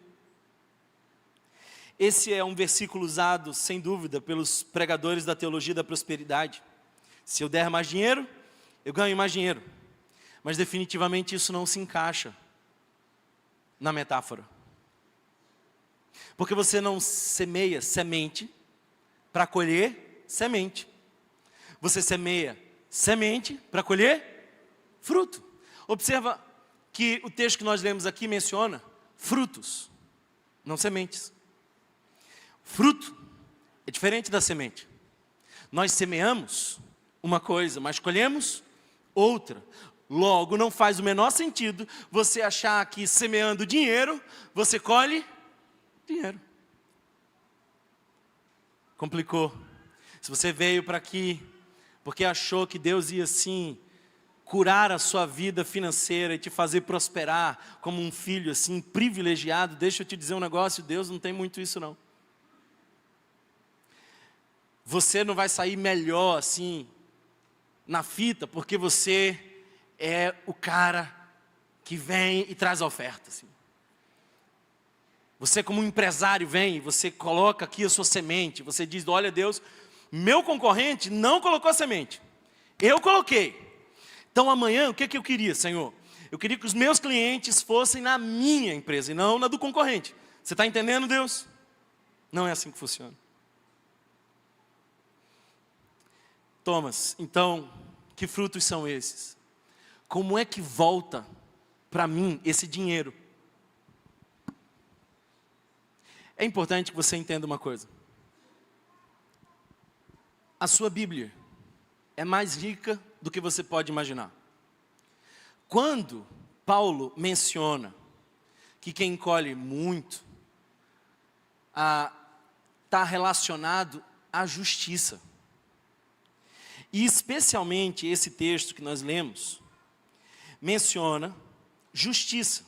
Esse é um versículo usado, sem dúvida, pelos pregadores da teologia da prosperidade. Se eu der mais dinheiro, eu ganho mais dinheiro. Mas definitivamente isso não se encaixa na metáfora. Porque você não semeia semente para colher semente. Você semeia semente para colher fruto. Observa que o texto que nós lemos aqui menciona frutos, não sementes. Fruto é diferente da semente. Nós semeamos uma coisa, mas colhemos outra. Logo, não faz o menor sentido você achar que semeando dinheiro, você colhe dinheiro. Complicou. Se você veio para aqui porque achou que Deus ia assim curar a sua vida financeira e te fazer prosperar como um filho assim privilegiado, deixa eu te dizer um negócio, Deus não tem muito isso não. Você não vai sair melhor assim na fita porque você é o cara que vem e traz a oferta assim. Você como um empresário vem, você coloca aqui a sua semente, você diz: olha Deus, meu concorrente não colocou a semente, eu coloquei. Então amanhã, o que eu queria, Senhor? Eu queria que os meus clientes fossem na minha empresa e não na do concorrente. Você está entendendo, Deus? Não é assim que funciona. Thomas, então, que frutos são esses? Como é que volta para mim esse dinheiro? É importante que você entenda uma coisa. A sua Bíblia é mais rica do que você pode imaginar. Quando Paulo menciona que quem colhe muito está relacionado à justiça. E especialmente esse texto que nós lemos menciona justiça.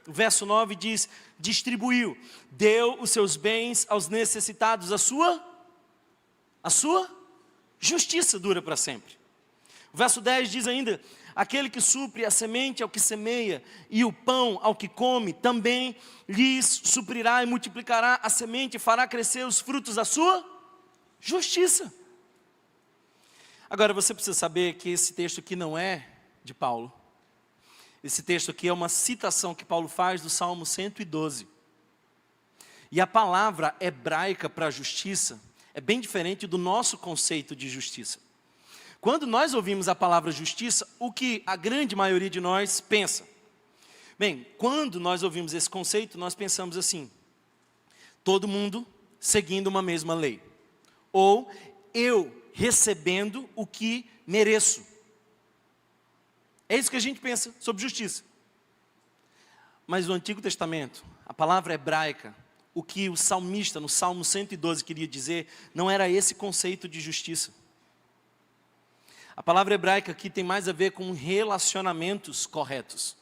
O verso 9 diz: distribuiu, deu os seus bens aos necessitados, a sua Justiça dura para sempre. O verso 10 diz ainda: aquele que supre a semente ao que semeia e o pão ao que come, também lhes suprirá e multiplicará a semente e fará crescer os frutos da sua justiça. Agora você precisa saber que esse texto aqui não é de Paulo. Esse texto aqui é uma citação que Paulo faz do Salmo 112. E a palavra hebraica para justiça é bem diferente do nosso conceito de justiça. Quando nós ouvimos a palavra justiça, o que a grande maioria de nós pensa? Bem, quando nós ouvimos esse conceito, nós pensamos assim: todo mundo seguindo uma mesma lei. Ou eu recebendo o que mereço. É isso que a gente pensa sobre justiça. Mas no Antigo Testamento, a palavra hebraica, o que o salmista no Salmo 112 queria dizer, não era esse conceito de justiça. A palavra hebraica aqui tem mais a ver com relacionamentos corretos.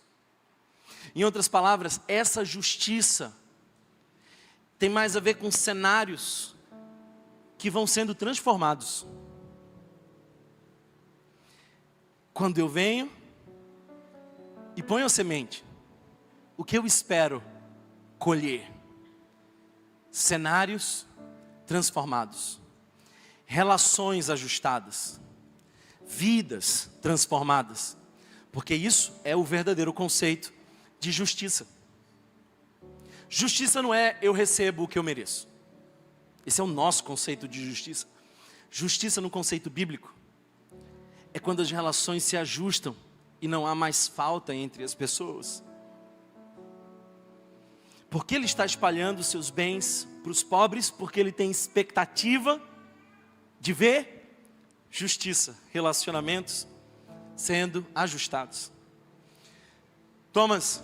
Em outras palavras, essa justiça tem mais a ver com cenários que vão sendo transformados. Quando eu venho e ponho a semente, o que eu espero colher? Cenários transformados, relações ajustadas, vidas transformadas, porque isso é o verdadeiro conceito de justiça. Justiça não é eu recebo o que eu mereço. Esse é o nosso conceito de justiça. Justiça no conceito bíblico é quando as relações se ajustam e não há mais falta entre as pessoas. Porque ele está espalhando seus bens para os pobres, porque ele tem expectativa de ver justiça, relacionamentos sendo ajustados. Thomas,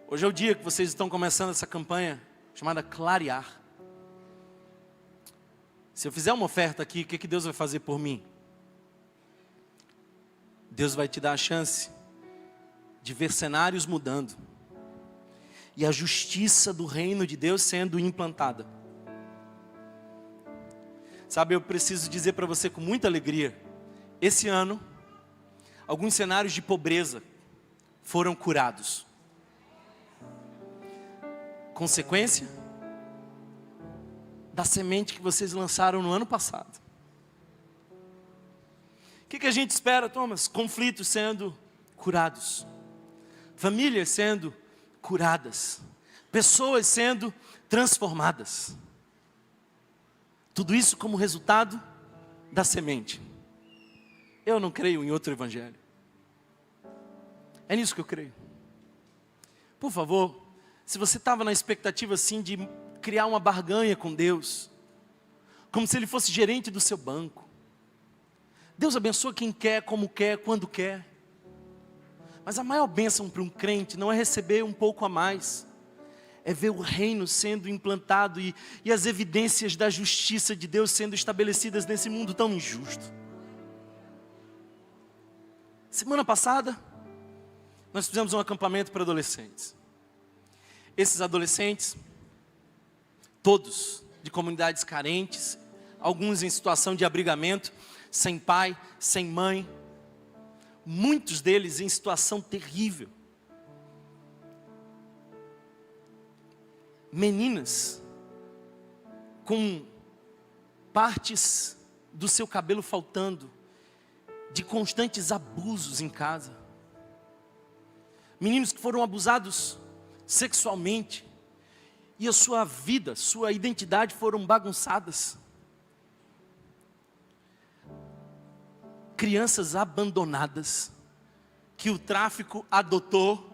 hoje é o dia que vocês estão começando essa campanha chamada Clarear. Se eu fizer uma oferta aqui, o que Deus vai fazer por mim? Deus vai te dar a chance de ver cenários mudando e a justiça do reino de Deus sendo implantada. Sabe, eu preciso dizer para você com muita alegria, esse ano, alguns cenários de pobreza foram curados. Consequência da semente que vocês lançaram no ano passado. O que a gente espera, Thomas? Conflitos sendo curados, famílias sendo curadas, pessoas sendo transformadas. Tudo isso como resultado da semente. Eu não creio em outro evangelho. É nisso que eu creio. Por favor, se você estava na expectativa assim de criar uma barganha com Deus, como se Ele fosse gerente do seu banco. Deus abençoa quem quer, como quer, quando quer. Mas a maior bênção para um crente não é receber um pouco a mais, é ver o reino sendo implantado e as evidências da justiça de Deus sendo estabelecidas nesse mundo tão injusto. Semana passada, nós fizemos um acampamento para adolescentes. Esses adolescentes, todos de comunidades carentes, alguns em situação de abrigamento, sem pai, sem mãe, muitos deles em situação terrível. Meninas com partes do seu cabelo faltando, de constantes abusos em casa. Meninos que foram abusados sexualmente e a sua vida, sua identidade foram bagunçadas. Crianças abandonadas que o tráfico adotou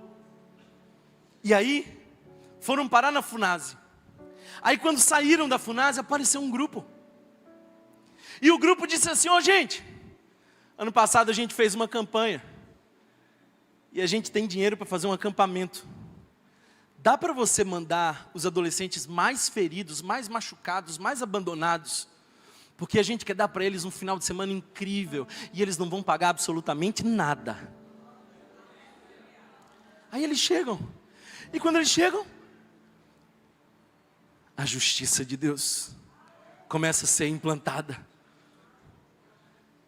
e aí foram parar na Funase. Aí quando saíram da Funase apareceu um grupo. E o grupo disse assim: ó, gente, ano passado a gente fez uma campanha e a gente tem dinheiro para fazer um acampamento. Dá para você mandar os adolescentes mais feridos, mais machucados, mais abandonados, porque a gente quer dar para eles um final de semana incrível e eles não vão pagar absolutamente nada. Aí eles chegam, e quando eles chegam, a justiça de Deus começa a ser implantada.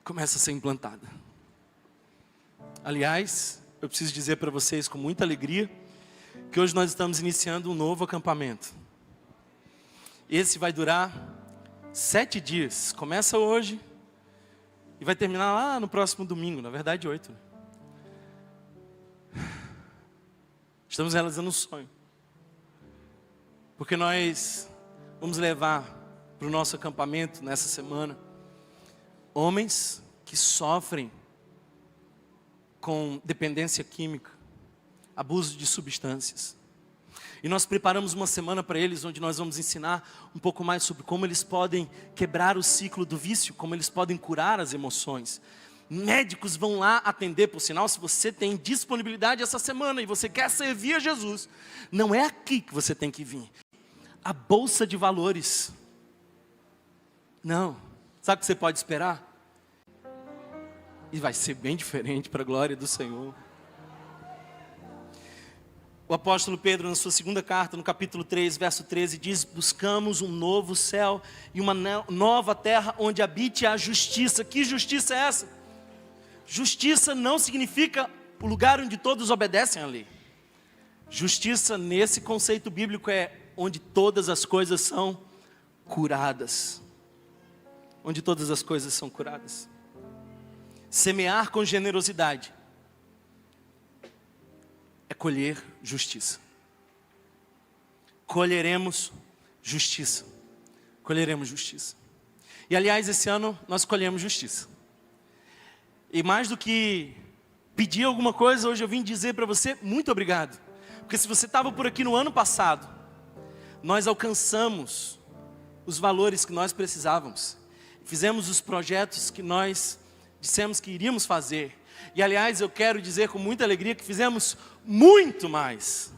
começa a ser implantada. Aliás, eu preciso dizer para vocês com muita alegria que hoje nós estamos iniciando um novo acampamento. Esse vai durar 7 dias. Começa hoje e vai terminar lá no próximo domingo, na verdade 8. Estamos realizando um sonho. Porque nós vamos levar para o nosso acampamento nessa semana homens que sofrem com dependência química, abuso de substâncias. E nós preparamos uma semana para eles, onde nós vamos ensinar um pouco mais sobre como eles podem quebrar o ciclo do vício, como eles podem curar as emoções. Médicos vão lá atender, por sinal, se você tem disponibilidade essa semana e você quer servir a Jesus, não é aqui que você tem que vir. A bolsa de valores. Não. Sabe o que você pode esperar? E vai ser bem diferente para a glória do Senhor. O apóstolo Pedro, na sua segunda carta, no capítulo 3, verso 13, diz: buscamos um novo céu e uma nova terra onde habite a justiça. Que justiça é essa? Justiça não significa o lugar onde todos obedecem à lei. Justiça, nesse conceito bíblico, é onde todas as coisas são curadas. Onde todas as coisas são curadas. Semear com generosidade é colher justiça. Colheremos justiça. Colheremos justiça. E aliás, esse ano nós colhemos justiça. E mais do que pedir alguma coisa, hoje eu vim dizer para você, muito obrigado. Porque se você estava por aqui no ano passado, nós alcançamos os valores que nós precisávamos. Fizemos os projetos que nós dissemos que iríamos fazer. E aliás, eu quero dizer com muita alegria que fizemos muito mais.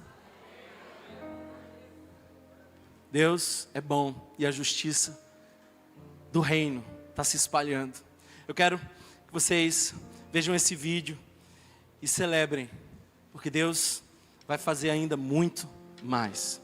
Deus é bom e a justiça do reino está se espalhando. Eu quero que vocês vejam esse vídeo e celebrem, porque Deus vai fazer ainda muito mais.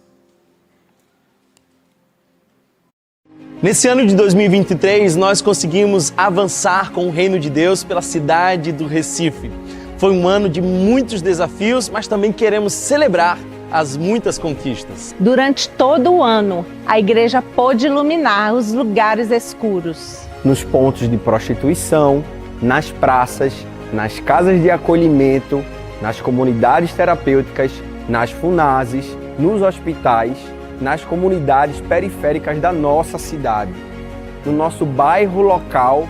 Nesse ano de 2023, nós conseguimos avançar com o reino de Deus pela cidade do Recife. Foi um ano de muitos desafios, mas também queremos celebrar as muitas conquistas. Durante todo o ano, a igreja pôde iluminar os lugares escuros. Nos pontos de prostituição, nas praças, nas casas de acolhimento, nas comunidades terapêuticas, nas FUNASES, nos hospitais, nas comunidades periféricas da nossa cidade, no nosso bairro local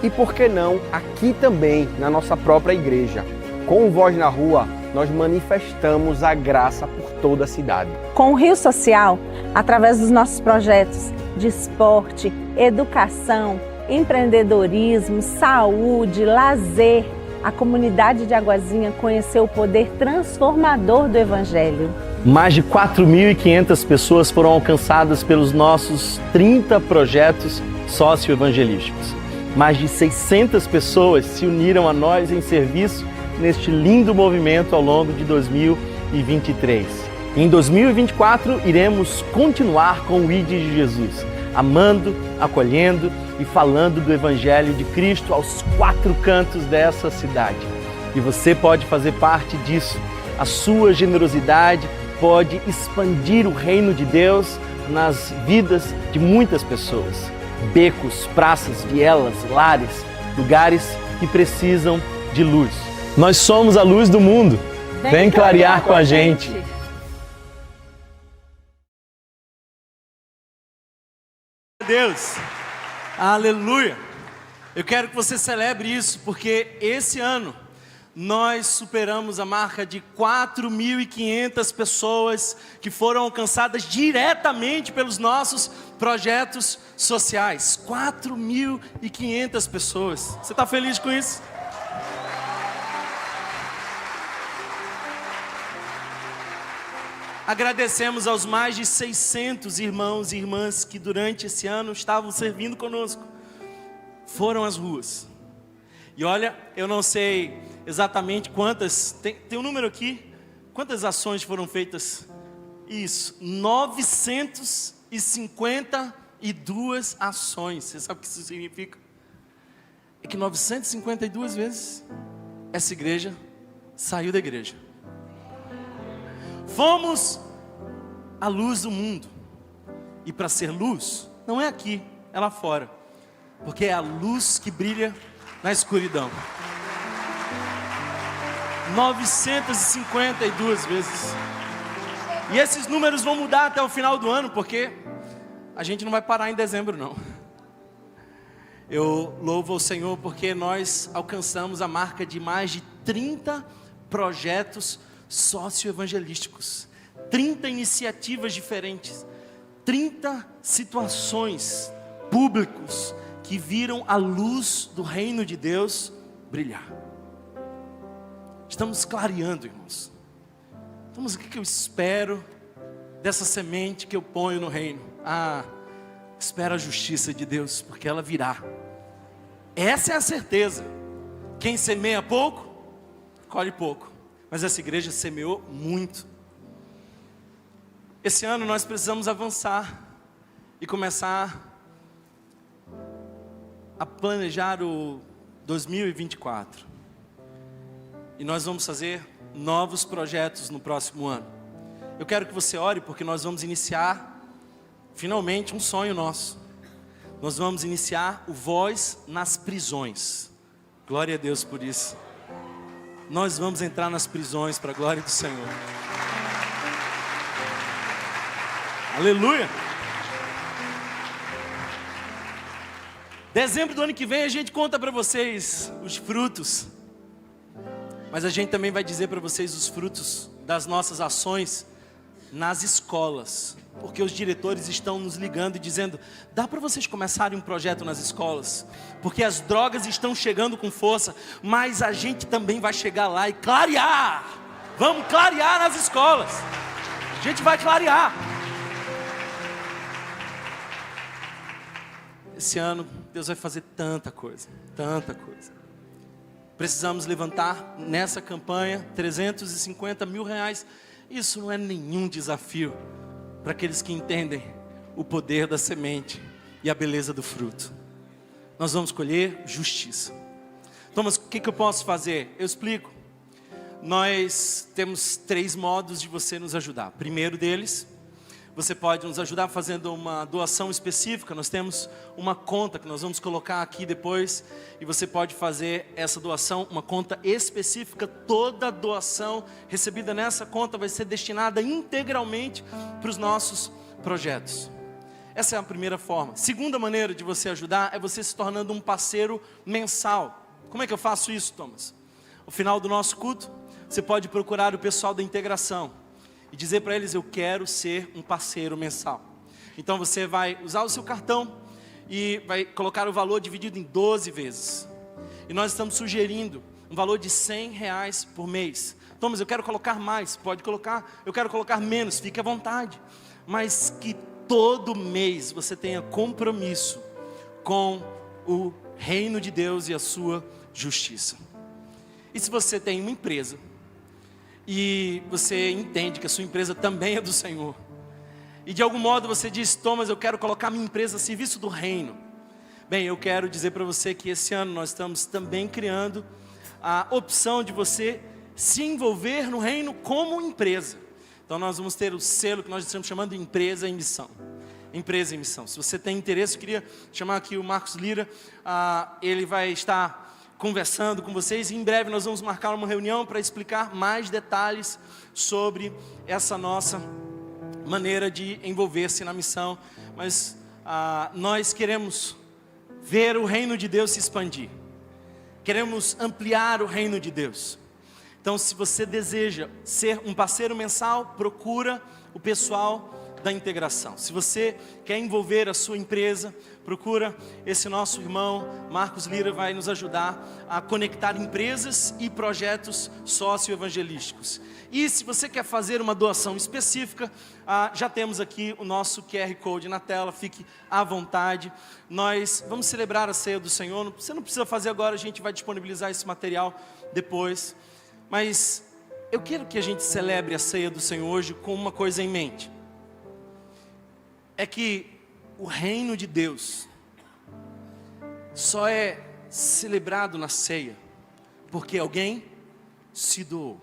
e, por que não, aqui também na nossa própria igreja. Com o Voz na Rua, nós manifestamos a graça por toda a cidade. Com o Rio Social, através dos nossos projetos de esporte, educação, empreendedorismo, saúde, lazer, a comunidade de Aguazinha conheceu o poder transformador do Evangelho. Mais de 4.500 pessoas foram alcançadas pelos nossos 30 projetos socioevangelísticos. Mais de 600 pessoas se uniram a nós em serviço neste lindo movimento ao longo de 2023. Em 2024, iremos continuar com o ID de Jesus, amando, acolhendo e falando do Evangelho de Cristo aos 4 cantos dessa cidade. E você pode fazer parte disso. A sua generosidade pode expandir o reino de Deus nas vidas de muitas pessoas. Becos, praças, vielas, lares, lugares que precisam de luz. Nós somos a luz do mundo. Vem clarear com a gente. Deus, aleluia. Eu quero que você celebre isso, porque esse ano nós superamos a marca de 4.500 pessoas que foram alcançadas diretamente pelos nossos projetos sociais. 4.500 pessoas. Você está feliz com isso? Agradecemos aos mais de 600 irmãos e irmãs que durante esse ano estavam servindo conosco. Foram às ruas. E olha, eu não sei exatamente quantas, tem um número aqui, quantas ações foram feitas? Isso, 952 ações. Você sabe o que isso significa? é que 952 vezes essa igreja saiu da igreja. Fomos a luz do mundo. E para ser luz, não é aqui, é lá fora. Porque é a luz que brilha na escuridão. 952 vezes. E esses números vão mudar até o final do ano, porque a gente não vai parar em dezembro, não. Eu louvo ao Senhor porque nós alcançamos a marca de mais de 30 projetos socioevangelísticos, 30 iniciativas diferentes, 30 situações públicos que viram a luz do reino de Deus brilhar. Estamos clareando, irmãos. Então, o que eu espero dessa semente que eu ponho no reino? Espera a justiça de Deus, porque ela virá. Essa é a certeza. Quem semeia pouco, colhe pouco. Mas essa igreja semeou muito. Esse ano nós precisamos avançar e começar a planejar o 2024. E nós vamos fazer novos projetos no próximo ano. Eu quero que você ore, porque nós vamos iniciar finalmente um sonho nosso. Nós vamos iniciar o Voz nas prisões. Glória a Deus por isso. Nós vamos entrar nas prisões para a glória do Senhor. Aleluia. Dezembro do ano que vem a gente conta para vocês os frutos. Mas a gente também vai dizer para vocês os frutos das nossas ações nas escolas. Porque os diretores estão nos ligando e dizendo: dá para vocês começarem um projeto nas escolas? Porque as drogas estão chegando com força, mas a gente também vai chegar lá e clarear. Vamos clarear nas escolas. A gente vai clarear. Esse ano Deus vai fazer tanta coisa, tanta coisa. Precisamos levantar nessa campanha 350 mil reais. Isso não é nenhum desafio para aqueles que entendem o poder da semente e a beleza do fruto. Nós vamos colher justiça. Thomas, o que eu posso fazer? Eu explico. Nós temos 3 modos de você nos ajudar. Primeiro deles, você pode nos ajudar fazendo uma doação específica. Nós temos uma conta que nós vamos colocar aqui depois. E você pode fazer essa doação, uma conta específica. Toda doação recebida nessa conta vai ser destinada integralmente para os nossos projetos. Essa é a primeira forma. Segunda maneira de você ajudar é você se tornando um parceiro mensal. Como é que eu faço isso, Thomas? No final do nosso culto, você pode procurar o pessoal da integração e dizer para eles: eu quero ser um parceiro mensal. Então você vai usar o seu cartão e vai colocar o valor dividido em 12 vezes. E nós estamos sugerindo um valor de R$100 por mês. Então, mas eu quero colocar mais. Pode colocar. Eu quero colocar menos, fique à vontade. Mas que todo mês você tenha compromisso com o reino de Deus e a sua justiça. E se você tem uma empresa e você entende que a sua empresa também é do Senhor, e de algum modo você diz: Thomas, eu quero colocar minha empresa a serviço do reino. Bem, eu quero dizer para você que esse ano nós estamos também criando a opção de você se envolver no reino como empresa. Então nós vamos ter o selo que nós estamos chamando de Empresa em Missão. Empresa em Missão. Se você tem interesse, eu queria chamar aqui o Marcos Lira. Ele vai estar conversando com vocês, e em breve nós vamos marcar uma reunião para explicar mais detalhes sobre essa nossa maneira de envolver-se na missão. Mas nós queremos ver o reino de Deus se expandir, queremos ampliar o reino de Deus. Então, se você deseja ser um parceiro mensal, procura o pessoal da integração. Se você quer envolver a sua empresa, procura esse nosso irmão Marcos Lira. Vai nos ajudar a conectar empresas e projetos socioevangelísticos. E se você quer fazer uma doação específica, já temos aqui o nosso QR Code na tela. Fique à vontade. Nós vamos celebrar a ceia do Senhor. Você não precisa fazer agora, a gente vai disponibilizar esse material depois. Mas eu quero que a gente celebre a ceia do Senhor hoje com uma coisa em mente. É que o reino de Deus só é celebrado na ceia, porque alguém se doou.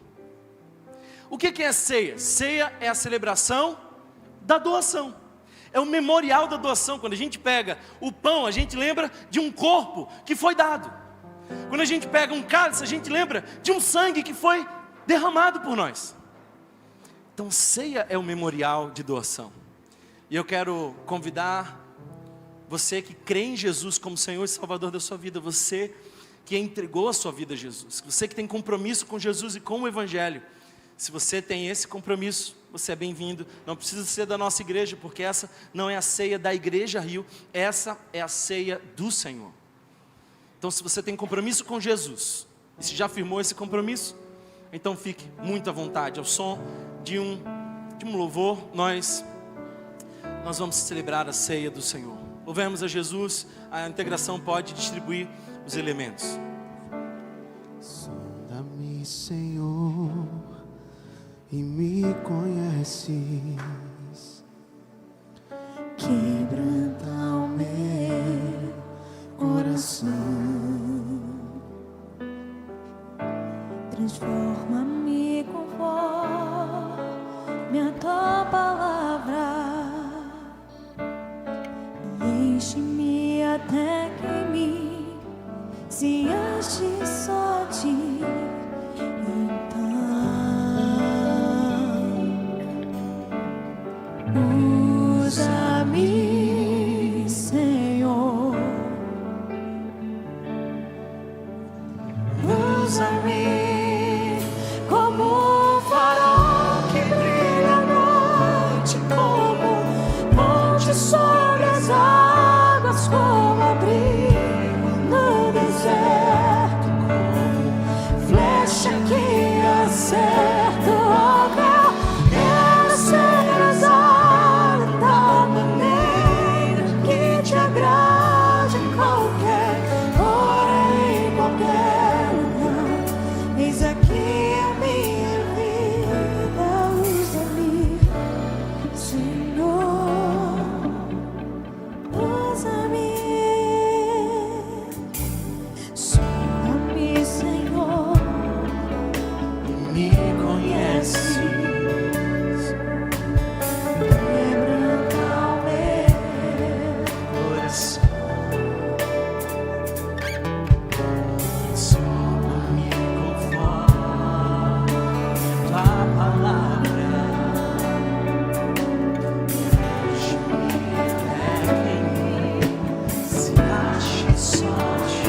O que é ceia? Ceia é a celebração da doação. É o memorial da doação. Quando a gente pega o pão, a gente lembra de um corpo que foi dado. Quando a gente pega um cálice, a gente lembra de um sangue que foi derramado por nós. Então, ceia é o memorial de doação. E eu quero convidar você que crê em Jesus como Senhor e Salvador da sua vida, você que entregou a sua vida a Jesus, você que tem compromisso com Jesus e com o Evangelho. Se você tem esse compromisso, você é bem-vindo. Não precisa ser da nossa igreja, porque essa não é a ceia da Igreja Rio, essa é a ceia do Senhor. Então, se você tem compromisso com Jesus, e se já firmou esse compromisso, então fique muito à vontade. Ao som de um louvor, nós vamos celebrar a ceia do Senhor. Louvemos a Jesus. A integração pode distribuir os elementos. Sonda-me, Senhor, e me conheces. Quebranta o meu coração, transforma-me conforme a tua palavra, e enche-me até que em mim se ache só ti. Usa-me, Senhor, usa-me como um farol que brilha à noite, como ponte sobre as águas, como abrigo no deserto, como flecha que acerta o alvo. Quero ser usado da maneira que te agrade, em qualquer hora, em qualquer lugar. Eis aqui a minha vida, usa-me, Senhor, usa-me. Sonda-me, Senhor, Me conheces. quebranta o meu Coração, sonda-me conforme tua palavra, enche-me até que em mim se ache só ti.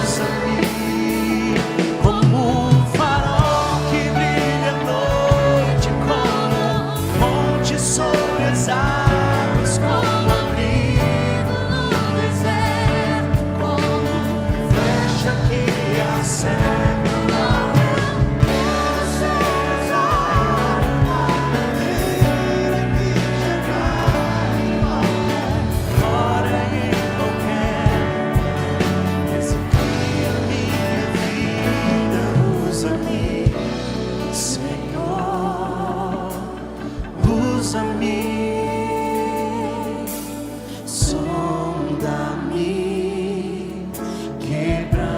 Usa-me como um farol que brilha à noite, como ponte sobre as águas, como abrigo no deserto, como flecha que acerta o alvo. Quero ser usado da maneira que te agrade, em qualquer hora e em qualquer. Esse aqui é a minha vida, usa-me, Senhor, usa-me, sonda-me, quebranta-me,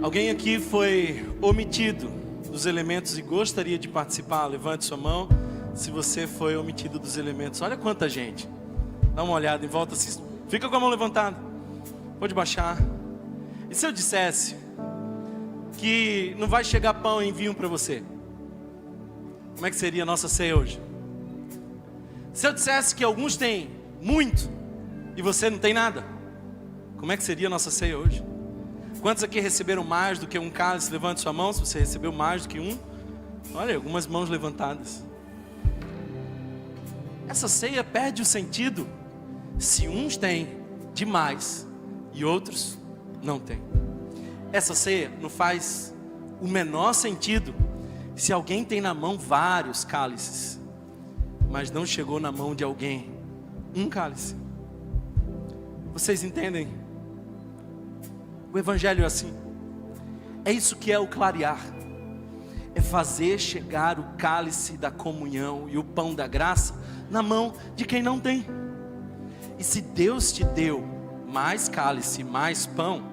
Alguém aqui foi omitido dos elementos e gostaria de participar? Levante sua mão. Se você foi omitido dos elementos, olha quanta gente. Dá uma olhada em volta, fica com a mão levantada. Pode baixar. E se eu dissesse que não vai chegar pão e vinho para você? Como é que seria a nossa ceia hoje? Se eu dissesse que alguns têm muito e você não tem nada, como é que seria a nossa ceia hoje? Quantos aqui receberam mais do que um cálice? Levante sua mão se você recebeu mais do que um. Olha, algumas mãos levantadas. Essa ceia perde o sentido se uns têm demais e outros não têm. Essa ceia não faz o menor sentido se alguém tem na mão vários cálices, mas não chegou na mão de alguém um cálice. Vocês entendem? O Evangelho é assim. É isso que é o clarear. É fazer chegar o cálice da comunhão e o pão da graça na mão de quem não tem. E se Deus te deu mais cálice, mais pão,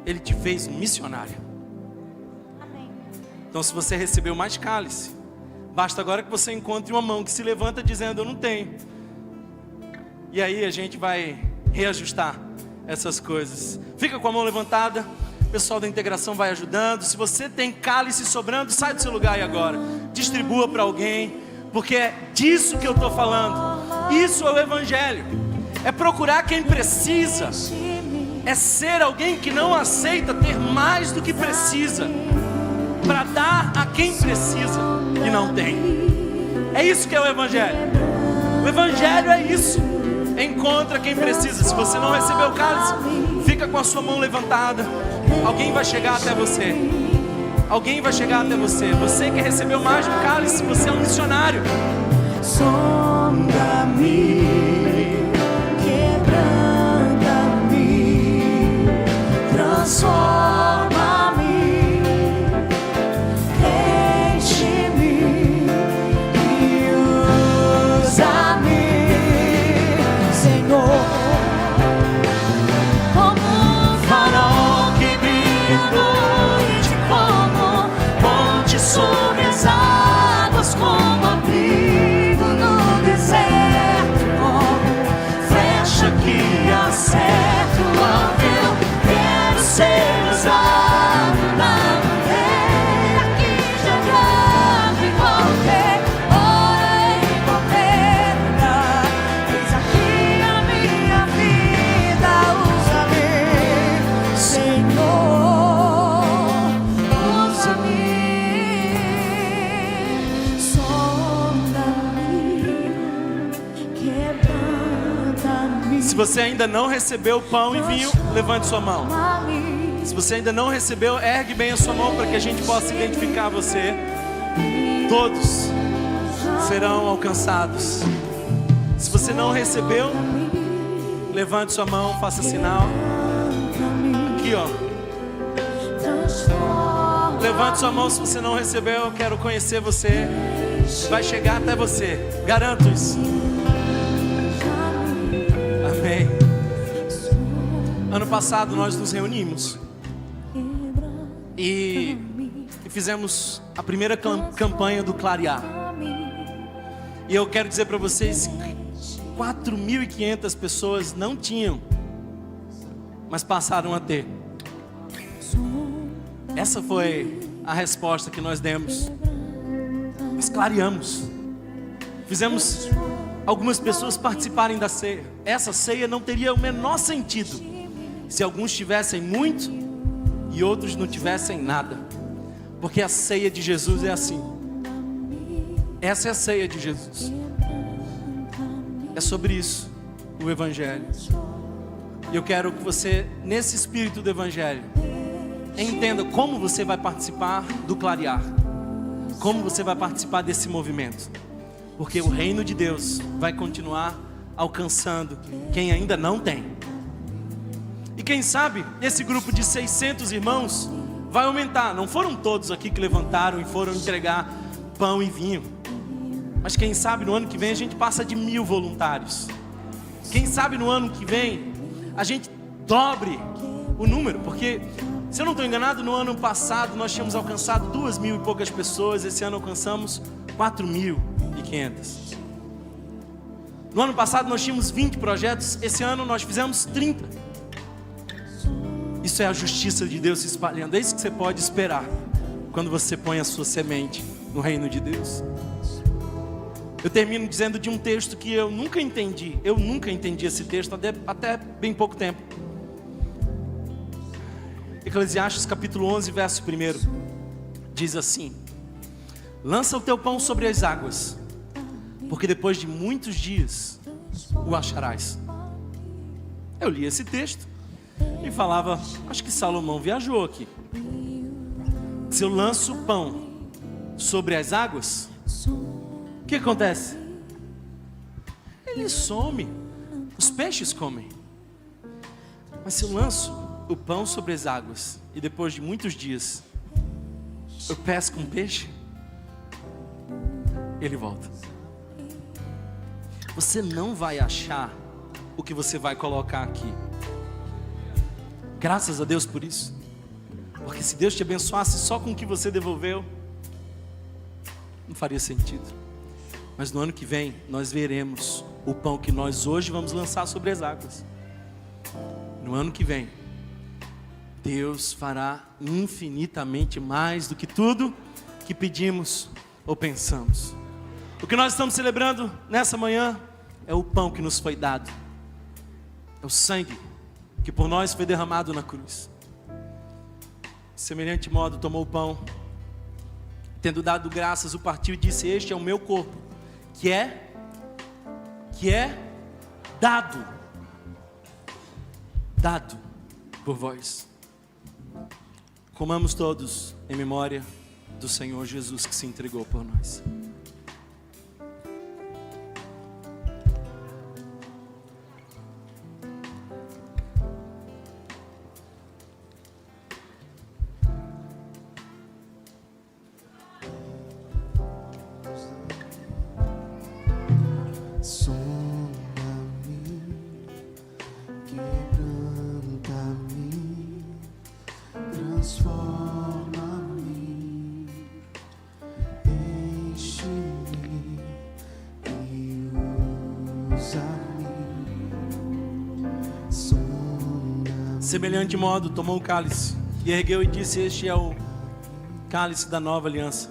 Ele te fez um missionário. Amém. Então se você recebeu mais cálice, basta agora que você encontre uma mão que se levanta dizendo: eu não tenho. E aí a gente vai reajustar essas coisas. Fica com a mão levantada. O pessoal da integração vai ajudando. Se você tem cálice sobrando, sai do seu lugar aí agora. Distribua para alguém, porque é disso que eu estou falando. Isso é o Evangelho. É procurar quem precisa. É ser alguém que não aceita ter mais do que precisa, para dar a quem precisa e não tem. É isso que é o Evangelho. O Evangelho é isso. Encontra quem precisa. Se você não recebeu o cálice, fica com a sua mão levantada. Alguém vai chegar até você. Alguém vai chegar até você. Você que recebeu mais do cálice, você é um missionário. Sonda-me, quebranta-me, transforma-me, enche-me e usa-me, Senhor, como um farol que brilha à noite, como ponte sobre as águas, como abrigo no deserto, como flecha que acerta o alvo. Eu quero ser usado na maneira que jogando em qualquer hora, em qualquer lugar. Eis aqui a minha vida, usa-me, Senhor, usa-me, sonda-me, quebranta-me. Se você ainda não recebeu pão e vinho, levante sua mão. Se você ainda não recebeu, ergue bem a sua mão para que a gente possa identificar você. Todos serão alcançados. Se você não recebeu, levante sua mão, faça sinal. Aqui, ó. Levante sua mão se você não recebeu. Eu quero conhecer você. Vai chegar até você. Garanto isso. Amém. Ano passado nós nos reunimos e fizemos a primeira campanha do Clarear. E eu quero dizer para vocês que 4.500 pessoas não tinham, mas passaram a ter. Essa foi a resposta que nós demos. Nós clareamos. Fizemos algumas pessoas participarem da ceia. Essa ceia não teria o menor sentido se alguns tivessem muito e outros não tivessem nada. Porque a ceia de Jesus é assim. Essa é a ceia de Jesus. É sobre isso o Evangelho. E eu quero que você, nesse espírito do Evangelho, entenda como você vai participar do Clarear. Como você vai participar desse movimento. Porque o reino de Deus vai continuar alcançando quem ainda não tem. E quem sabe esse grupo de 600 irmãos vai aumentar. Não foram todos aqui que levantaram e foram entregar pão e vinho. Mas quem sabe no ano que vem a gente passa de 1.000 voluntários. Quem sabe no ano que vem a gente dobre o número. Porque Se eu não estou enganado, no ano passado nós tínhamos alcançado 2.000 e poucas pessoas. Esse ano alcançamos 4.500. No ano passado nós tínhamos 20 projetos. Esse ano nós fizemos 30. Isso é a justiça de Deus se espalhando. É isso que você pode esperar quando você põe a sua semente no reino de Deus. Eu termino dizendo de um texto que eu nunca entendi. Eu nunca entendi esse texto até bem pouco tempo. Eclesiastes capítulo 11, verso 1. Diz assim: lança o teu pão sobre as águas, porque depois de muitos dias o acharás. Eu li esse texto e falava, acho que Salomão viajou aqui. Se eu lanço o pão sobre as águas, o que acontece? Ele some, os peixes comem. Mas se eu lanço o pão sobre as águas e depois de muitos dias eu pesco um peixe, ele volta. Você não vai achar o que você vai colocar aqui. Graças a Deus por isso. Porque se Deus te abençoasse só com o que você devolveu, não faria sentido. Mas no ano que vem nós veremos o pão que nós hoje vamos lançar sobre as águas. No ano que vem Deus fará infinitamente mais do que tudo que pedimos ou pensamos. O que nós estamos celebrando nessa manhã é o pão que nos foi dado. É o sangue que por nós foi derramado na cruz. De semelhante modo tomou o pão, tendo dado graças, o partiu e disse: este é o meu corpo, que é dado por vós. Comamos todos em memória do Senhor Jesus que se entregou por nós. Semelhante modo, tomou o cálice e ergueu e disse: este é o cálice da nova aliança,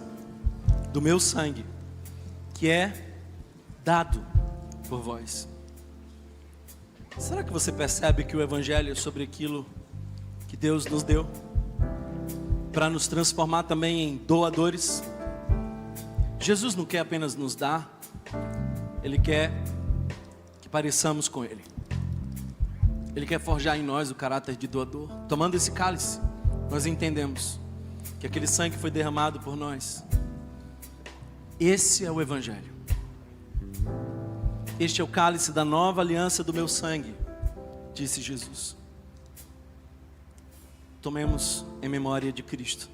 do meu sangue, que é dado por vós. Será que você percebe que o Evangelho é sobre aquilo que Deus nos deu, para nos transformar também em doadores? Jesus não quer apenas nos dar, Ele quer que pareçamos com Ele. Ele quer forjar em nós o caráter de doador. Tomando esse cálice, nós entendemos que aquele sangue foi derramado por nós. Esse é o Evangelho. Este é o cálice da nova aliança do meu sangue, disse Jesus. Tomemos em memória de Cristo.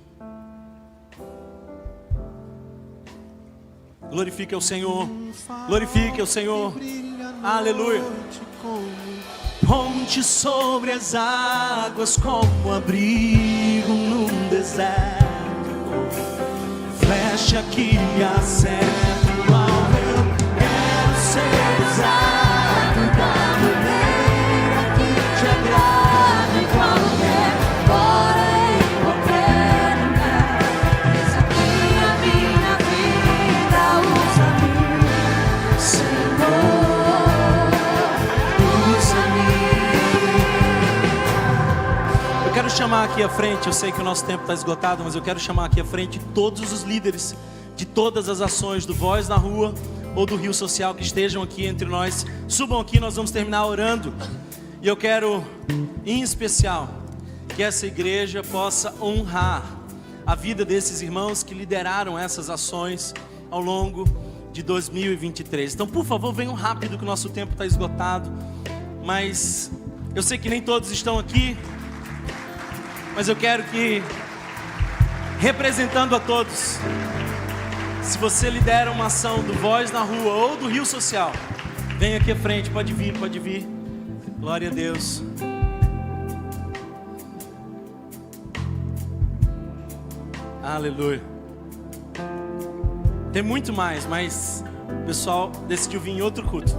Glorifique ao Senhor. Glorifique ao Senhor. Aleluia. Ponte sobre as águas como abrigo num deserto, flecha que acerta o alvo. Eu quero ser usado da maneira que te agrada, em qualquer hora, em qualquer lugar. Eis aqui a minha vida, usa-me, Senhor. Eu quero chamar aqui à frente, eu sei que o nosso tempo está esgotado, mas eu quero chamar aqui à frente todos os líderes de todas as ações do Voz na Rua ou do Rio Social que estejam aqui entre nós. Subam aqui, nós vamos terminar orando. E eu quero, em especial, que essa igreja possa honrar a vida desses irmãos que lideraram essas ações ao longo de 2023. Então, por favor, venham rápido que o nosso tempo está esgotado. Mas eu sei que nem todos estão aqui, mas eu quero que, representando a todos, se você lidera uma ação do Voz na Rua ou do Rio Social, venha aqui à frente, pode vir, pode vir. Glória a Deus. Aleluia. Tem muito mais, mas o pessoal decidiu vir em outro culto.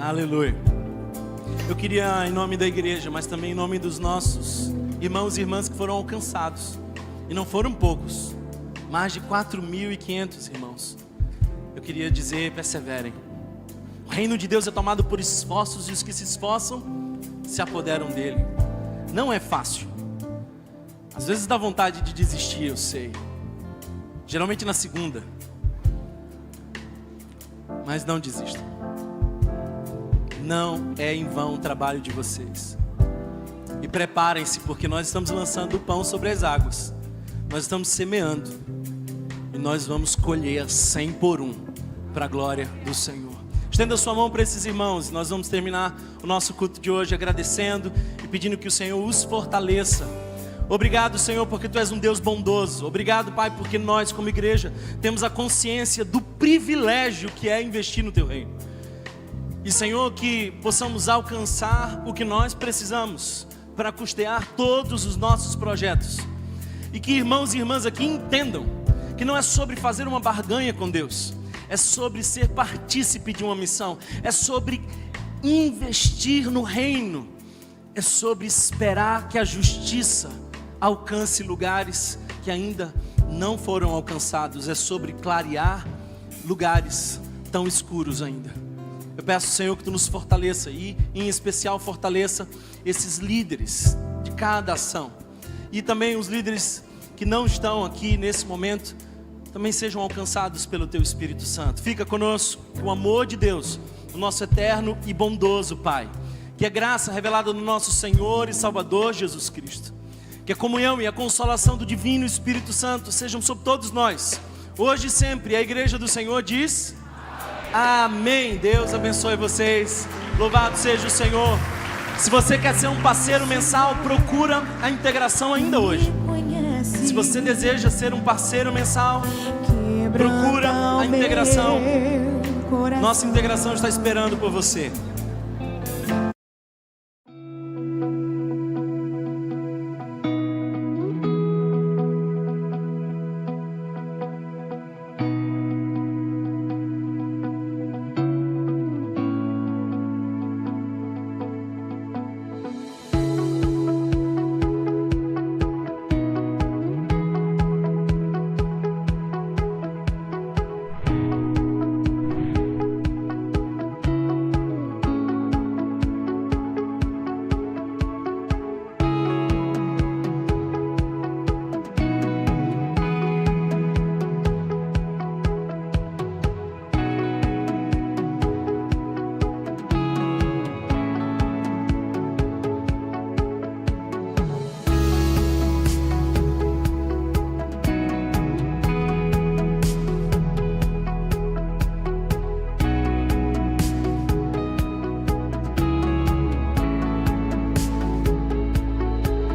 Aleluia. Eu queria, em nome da igreja, mas também em nome dos nossos irmãos e irmãs que foram alcançados, e não foram poucos, mais de 4.500 irmãos, eu queria dizer: perseverem. O reino de Deus é tomado por esforços, e os que se esforçam se apoderam dele. Não é fácil. Às vezes dá vontade de desistir, eu sei. Geralmente na segunda. Mas não desistam. Não é em vão o trabalho de vocês. E preparem-se, porque nós estamos lançando o pão sobre as águas. Nós estamos semeando. E nós vamos colher 100 por 1 para a glória do Senhor. Estenda a sua mão para esses irmãos. Nós vamos terminar o nosso culto de hoje agradecendo e pedindo que o Senhor os fortaleça. Obrigado, Senhor, porque Tu és um Deus bondoso. Obrigado, Pai, porque nós como igreja temos a consciência do privilégio que é investir no Teu reino. E, Senhor, que possamos alcançar o que nós precisamos para custear todos os nossos projetos. E que irmãos e irmãs aqui entendam que não é sobre fazer uma barganha com Deus, é sobre ser partícipe de uma missão, é sobre investir no reino, é sobre esperar que a justiça alcance lugares que ainda não foram alcançados, é sobre clarear lugares tão escuros ainda. Eu peço, Senhor, que Tu nos fortaleça e, em especial, fortaleça esses líderes de cada ação. E também os líderes que não estão aqui nesse momento, também sejam alcançados pelo Teu Espírito Santo. Fica conosco, que o amor de Deus, o nosso eterno e bondoso Pai, que a graça revelada no nosso Senhor e Salvador Jesus Cristo, que a comunhão e a consolação do Divino Espírito Santo sejam sobre todos nós, hoje e sempre. A igreja do Senhor diz... Amém. Deus abençoe vocês. Louvado seja o Senhor. Se você quer ser um parceiro mensal, procura a integração ainda hoje. Se você deseja ser um parceiro mensal, procura a integração. Nossa integração está esperando por você.